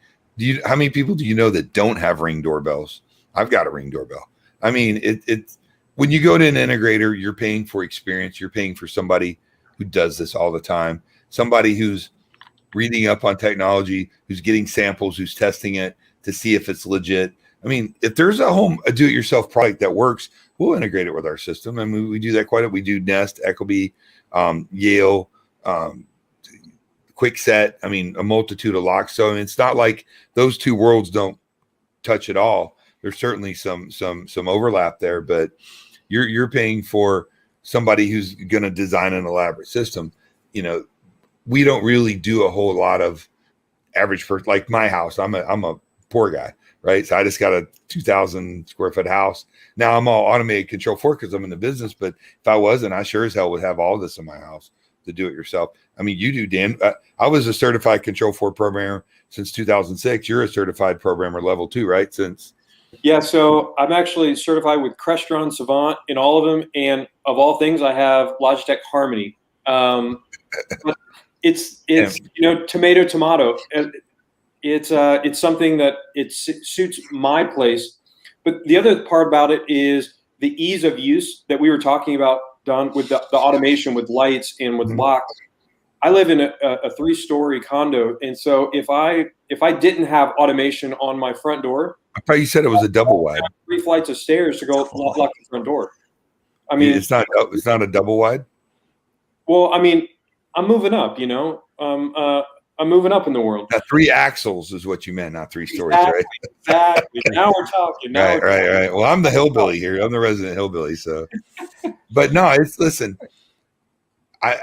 how many people do you know that don't have Ring doorbells? I've got a Ring doorbell. I mean, it's when you go to an integrator, you're paying for experience. You're paying for somebody who does this all the time, somebody who's reading up on technology, who's getting samples, who's testing it to see if it's legit. I mean, if there's a do-it-yourself product that works, we'll integrate it with our system. I mean, we do that quite a bit. We do Nest, Ecobee, Yale, quick set. I mean, a multitude of locks. So I mean, it's not like those two worlds don't touch at all. There's certainly some overlap there, but you're paying for somebody who's going to design an elaborate system. You know, we don't really do a whole lot of average person. Like my house, I'm a poor guy, right? So I just got a 2,000 square foot house. Now I'm all automated control for because I'm in the business. But if I wasn't, I sure as hell would have all this in my house to do it yourself. I mean, you do, Dan. I was a certified control for programmer since 2006. You're a certified programmer level 2, right? Yeah, so I'm actually certified with Crestron, Savant in all of them, and of all things, I have Logitech Harmony. But it's tomato. It's something that it suits my place. But the other part about it is the ease of use that we were talking about, Don, with the automation, with lights and with locks. I live in a 3-story condo, and so if I didn't have automation on my front door, I thought you said it was a double wide. 3 flights of stairs to go lock the front door. I mean, it's not a double wide. Well, I mean, I'm moving up. You know, I'm moving up in the world. 3 axles is what you meant, not 3 stories, right? Exactly. Now we're talking. Right. Well, I'm the hillbilly here. I'm the resident hillbilly. So, but no, listen.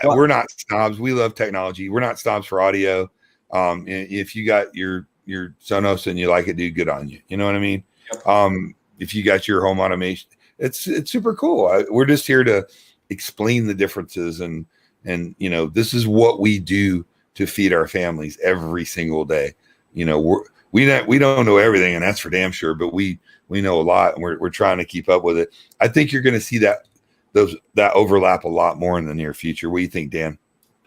We're not snobs. We love technology. We're not snobs for audio. If you got your Sonos and you like it, dude, good on you. You know what I mean? Yep. If you got your home automation, it's super cool. We're just here to explain the differences and you know, this is what we do to feed our families every single day. You know, we don't know everything, and that's for damn sure, but we know a lot, and we're trying to keep up with it. I think you're going to see that overlap a lot more in the near future. What do you think, Dan?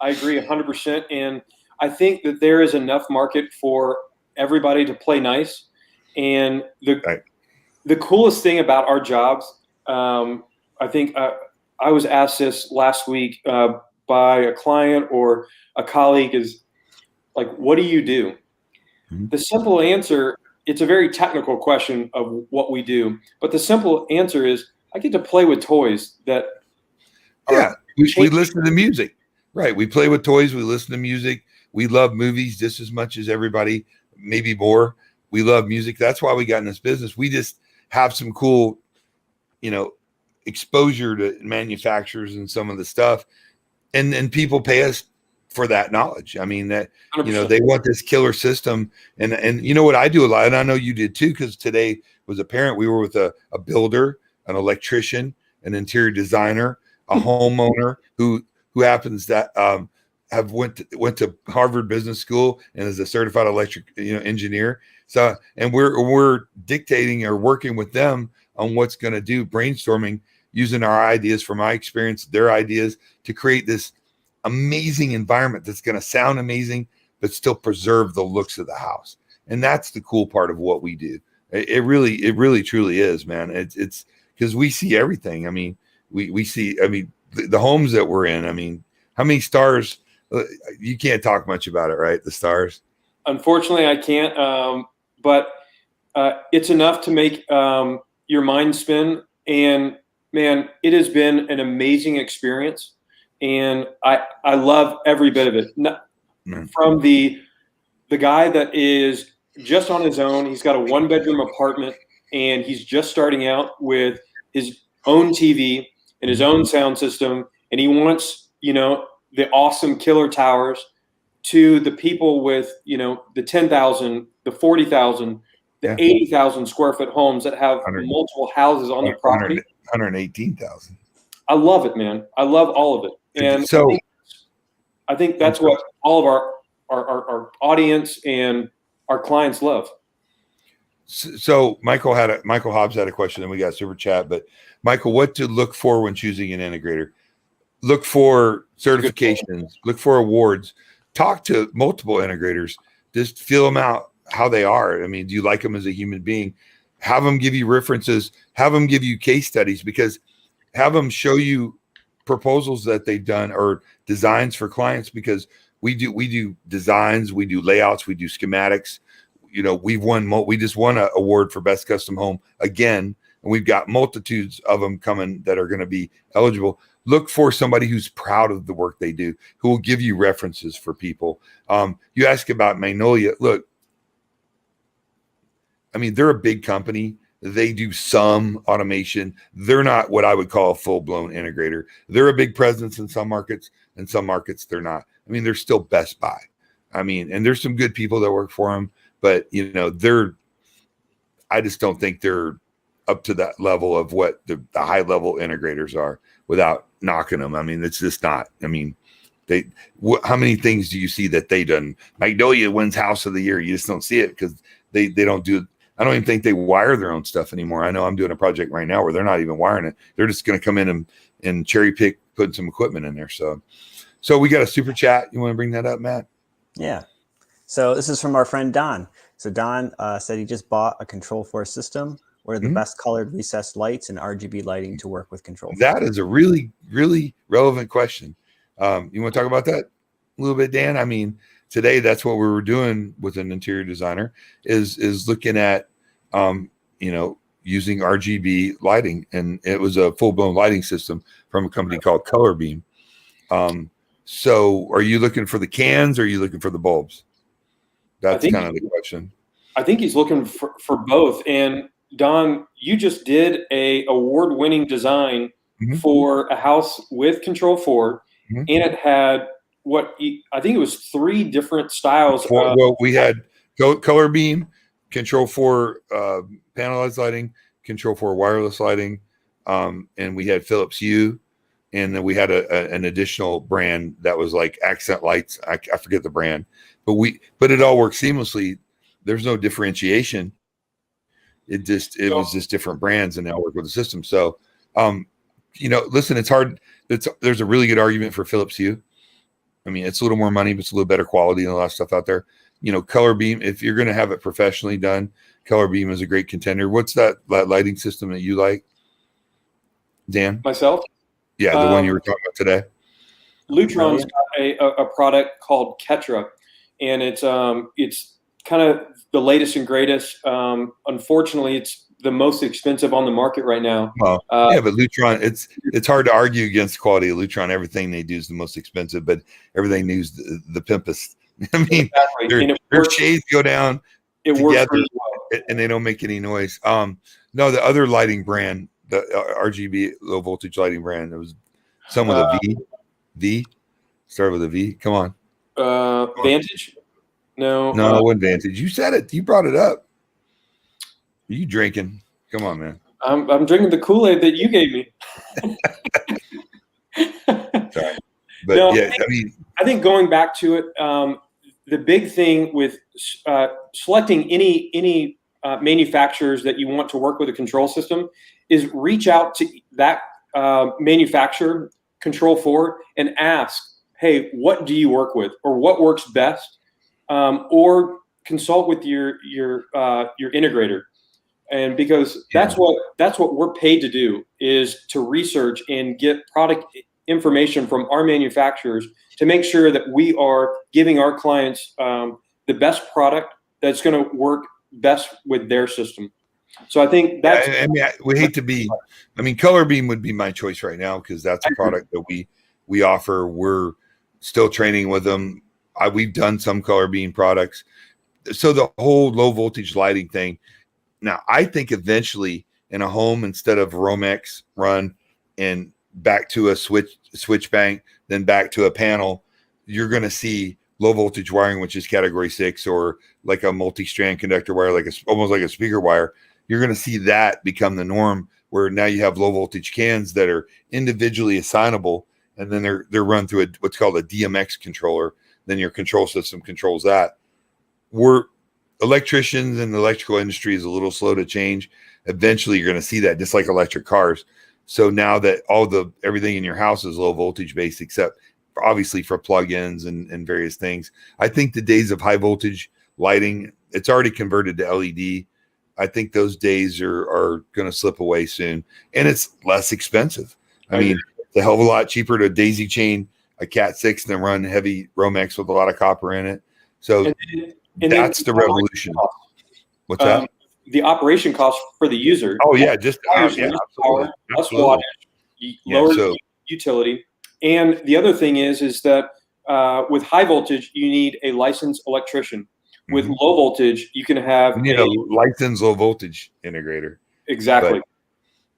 I agree 100%. And I think that there is enough market for everybody to play nice. And the coolest thing about our jobs, I think I was asked this last week by a client or a colleague, is like, what do you do? Mm-hmm. The simple answer, it's a very technical question of what we do, but the simple answer is, I get to play with toys that we listen to music. Right. We play with toys. We listen to music. We love movies just as much as everybody, maybe more. We love music. That's why we got in this business. We just have some cool, you know, exposure to manufacturers and some of the stuff. And people pay us for that knowledge. I mean, that, 100%. You know, they want this killer system. And you know what I do a lot, and I know you did too, because today was a parent. We were with a builder, an electrician, an interior designer, a homeowner who happens that have went to Harvard Business School and is a certified electric engineer. So, and we're dictating or working with them on what's going to do, brainstorming, using our ideas from my experience, their ideas, to create this amazing environment that's going to sound amazing, but still preserve the looks of the house. And that's the cool part of what we do. It really truly is, man. It's because we see everything. I mean, we see, I mean, the homes that we're in, I mean, how many stars, you can't talk much about it, right? The stars. Unfortunately, I can't, but it's enough to make your mind spin. And man, it has been an amazing experience. And I love every bit of it. From the guy that is just on his own, he's got a 1-bedroom apartment, and he's just starting out with his own TV and his own sound system, and he wants, you know, the awesome killer towers, to the people with, you know, the 10,000, the 40,000, the 80,000 square foot homes that have multiple houses on their property. 118,000. I love it, man. I love all of it. And so I think that's what all of our audience and our clients love. So Michael Hobbs had a question, and we got super chat. But Michael, what to look for when choosing an integrator? Look for certifications. Look for awards. Talk to multiple integrators. Just feel them out, how they are. I mean, do you like them as a human being? Have them give you references. Have them give you case studies, because have them show you proposals that they've done or designs for clients, because we do designs, we do layouts, we do schematics. You know, we just won an award for best custom home again, and we've got multitudes of them coming that are going to be eligible. look for somebody who's proud of the work they do, who will give you references for people. You ask about Magnolia. Look, I mean, they're a big company. They do some automation. They're not what I would call a full-blown integrator. They're a big presence in some markets, and some markets they're not. I mean, they're still Best Buy. I mean, and there's some good people that work for them, but I just don't think they're up to that level of what the high-level integrators are, without knocking them. I mean, it's just not. I mean, how many things do you see that they done? Magnolia wins House of the Year. You just don't see it because they don't do. I don't even think they wire their own stuff anymore. I know I'm doing a project right now where they're not even wiring it. They're just going to come in and cherry pick, putting some equipment in there. So we got a super chat. You want to bring that up, Matt? Yeah. So this is from our friend Don. So Don said he just bought a Control4 system. What are the best colored recessed lights and RGB lighting to work with Control4? That is a really, really relevant question. You want to talk about that a little bit, Dan? I mean, today that's what we were doing with an interior designer is looking at using RGB lighting, and it was a full-blown lighting system from a company called Color Beam. So are you looking for the cans or are you looking for the bulbs? That's kind of the question. I think he's looking for both. And Don, you just did a award-winning design for a house with Control4, and it had I think it was 3 different styles. Well, we had Color Beam, Control4 panelized lighting, Control4 wireless lighting, and we had Philips Hue, and then we had an additional brand that was like accent lights. I forget the brand, but it all worked seamlessly. There's no differentiation. It was just different brands, and now work with the system. So, listen, it's hard. There's a really good argument for Philips Hue. I mean, it's a little more money, but it's a little better quality than a lot of stuff out there. Color Beam, if you're going to have it professionally done, Color Beam is a great contender. What's that lighting system that you like, Dan? Myself? Yeah, the one you were talking about today. Lutron's got a product called Ketra, and it's kind of the latest and greatest. Unfortunately, it's the most expensive on the market right now. Well, but Lutron, it's hard to argue against the quality of Lutron. Everything they do is the most expensive, but everything needs the pimpest. I mean, exactly. their shades go down together, really well, and they don't make any noise. No, the other lighting brand, the RGB low voltage lighting brand, it was some with a V. Start with a V. Come on. Vantage? No, it wasn't Vantage. You said it. You brought it up. Are you drinking? Come on, man. I'm drinking the Kool-Aid that you gave me. Sorry. But no, yeah, I think going back to it, the big thing with selecting any manufacturers that you want to work with a control system is reach out to that manufacturer, Control4, and ask, hey, what do you work with, or what works best, or consult with your integrator. And because that's what we're paid to do, is to research and get product information from our manufacturers to make sure that we are giving our clients the best product that's going to work best with their system. So I think that's. We hate to be. Color Beam would be my choice right now because that's a product that we offer. We're still training with them. We've done some Color Beam products. So the whole low voltage lighting thing. Now, I think eventually in a home, instead of Romex run and back to a switch bank, then back to a panel, you're going to see low voltage wiring, which is category 6, or like a multi-strand conductor wire, almost like a speaker wire. You're going to see that become the norm, where now you have low voltage cans that are individually assignable, and then they're run through what's called a DMX controller. Then your control system controls that. Electricians and the electrical industry is a little slow to change. Eventually, you're going to see that, just like electric cars. So now that everything in your house is low voltage based, except obviously for plugins and various things, I think the days of high voltage lighting, it's already converted to LED. I think those days are going to slip away soon, and it's less expensive. It's a hell of a lot cheaper to daisy chain a Cat 6 than run heavy Romex with a lot of copper in it. So and that's the revolution. What's that? The operation cost for the user. Oh yeah, just less wattage, lower utility. And the other thing is that with high voltage, you need a licensed electrician. With low voltage, you can have you need a licensed low voltage integrator. Exactly. But,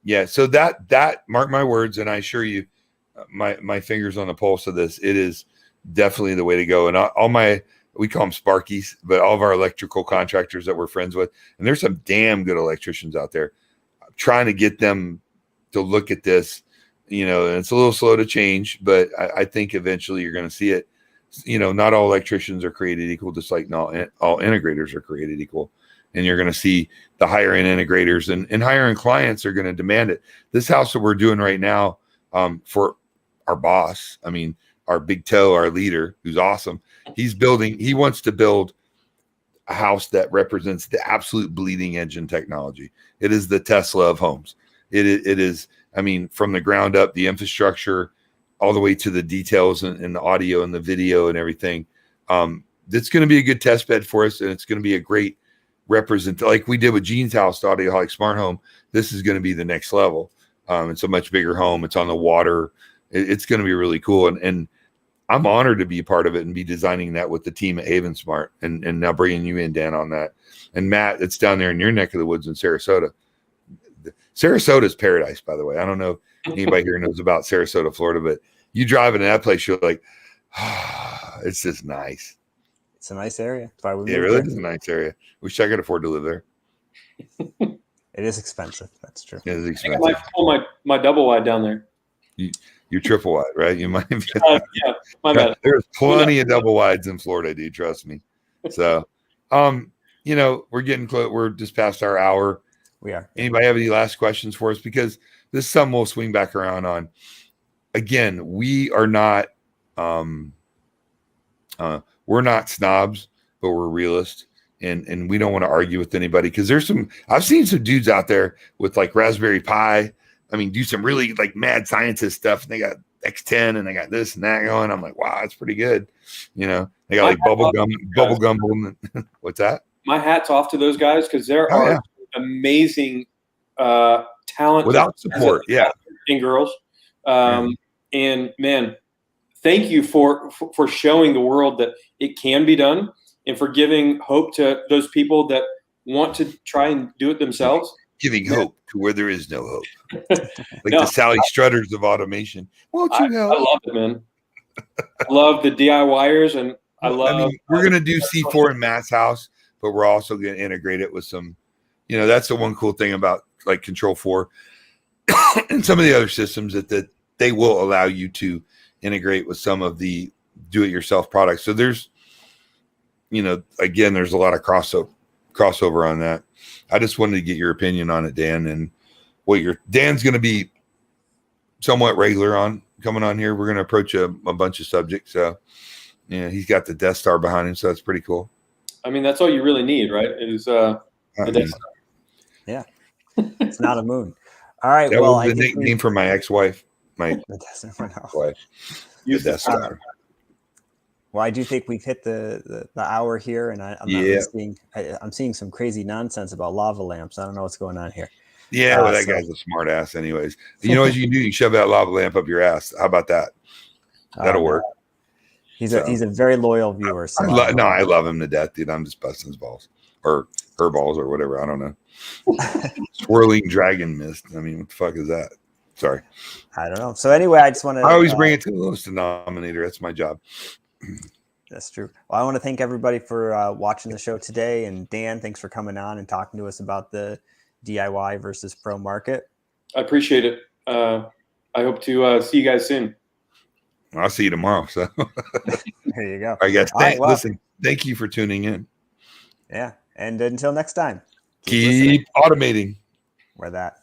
yeah. So that mark my words, and I assure you, my fingers on the pulse of this. It is definitely the way to go. And we call them Sparkies, but all of our electrical contractors that we're friends with, and there's some damn good electricians out there. I'm trying to get them to look at this, and it's a little slow to change, but I think eventually you're going to see it. Not all electricians are created equal, just like not all integrators are created equal. And you're going to see the higher end integrators and higher end clients are going to demand it. This house that we're doing right now, for our boss, our big toe, our leader, who's awesome. He wants to build a house that represents the absolute bleeding edge in technology. It is the Tesla of homes. It is, from the ground up, the infrastructure, all the way to the details and the audio and the video and everything. It's going to be a good test bed for us, and it's going to be a great like we did with Gene's house, the Audioholics Smart Home. This is going to be the next level. It's a much bigger home. It's on the water. It's going to be really cool. And I'm honored to be a part of it and be designing that with the team at Haven Smart and now bringing you in, Dan, on that. And Matt, it's down there in your neck of the woods in Sarasota. Sarasota's paradise, by the way. I don't know if anybody here knows about Sarasota, Florida, but you drive into that place, you're like, it's just nice. It's a nice area. It really is a nice area. Wish I could afford to live there. It is expensive. That's true. It is expensive. I might pull my double wide down there. You're triple wide, right? You might. Yeah, my bad. There's plenty of double wides in Florida, dude. Trust me. So, we're getting close. We're just past our hour. We are. Anybody have any last questions for us? Because this is something we'll swing back around on. Again, we are not. We're not snobs, but we're realists. And we don't want to argue with anybody because I've seen some dudes out there with like Raspberry Pi. Do some really like mad scientist stuff. And they got X10 and they got this and that going. I'm like, wow, that's pretty good. They got like bubble gum. What's that? My hat's off to those guys because there are amazing talent without support. Yeah. And girls. And man, thank you for showing the world that it can be done and for giving hope to those people that want to try and do it themselves. Giving hope to where there is no hope. The Sally Strutters of automation. Won't you help? I love it, man. I love the DIYers, and we're going to do C4 in Matt's house, but we're also going to integrate it with some, that's the one cool thing about like Control 4 and some of the other systems that they will allow you to integrate with some of the do-it-yourself products. So there's, again, there's a lot of crossover on that. I just wanted to get your opinion on it, Dan, and Dan's going to be somewhat regular coming on here. We're going to approach a bunch of subjects. So, he's got the Death Star behind him, so that's pretty cool. That's all you really need, right? Is the Death Star. Yeah, it's not a moon. All right. That was the nickname for my ex-wife, my wife. The Death Star. Well, I do think we've hit the hour here, and I'm seeing some crazy nonsense about lava lamps. I don't know what's going on here. Yeah, that guy's a smart ass anyways. You know what you do? You shove that lava lamp up your ass. How about that? That'll work. He's a very loyal viewer. So I love him to death, dude. I'm just busting his balls or her balls or whatever. I don't know. Swirling dragon mist. What the fuck is that? Sorry. I don't know. So anyway, I just want to. I always bring it to the lowest denominator. That's my job. That's true. Well, I want to thank everybody for watching the show today. And Dan, thanks for coming on and talking to us about the DIY versus pro market. I appreciate it. I hope to see you guys soon. I'll see you tomorrow. So there you go. All right, guys. Listen, thank you for tuning in. Yeah. And until next time, keep automating. Or that.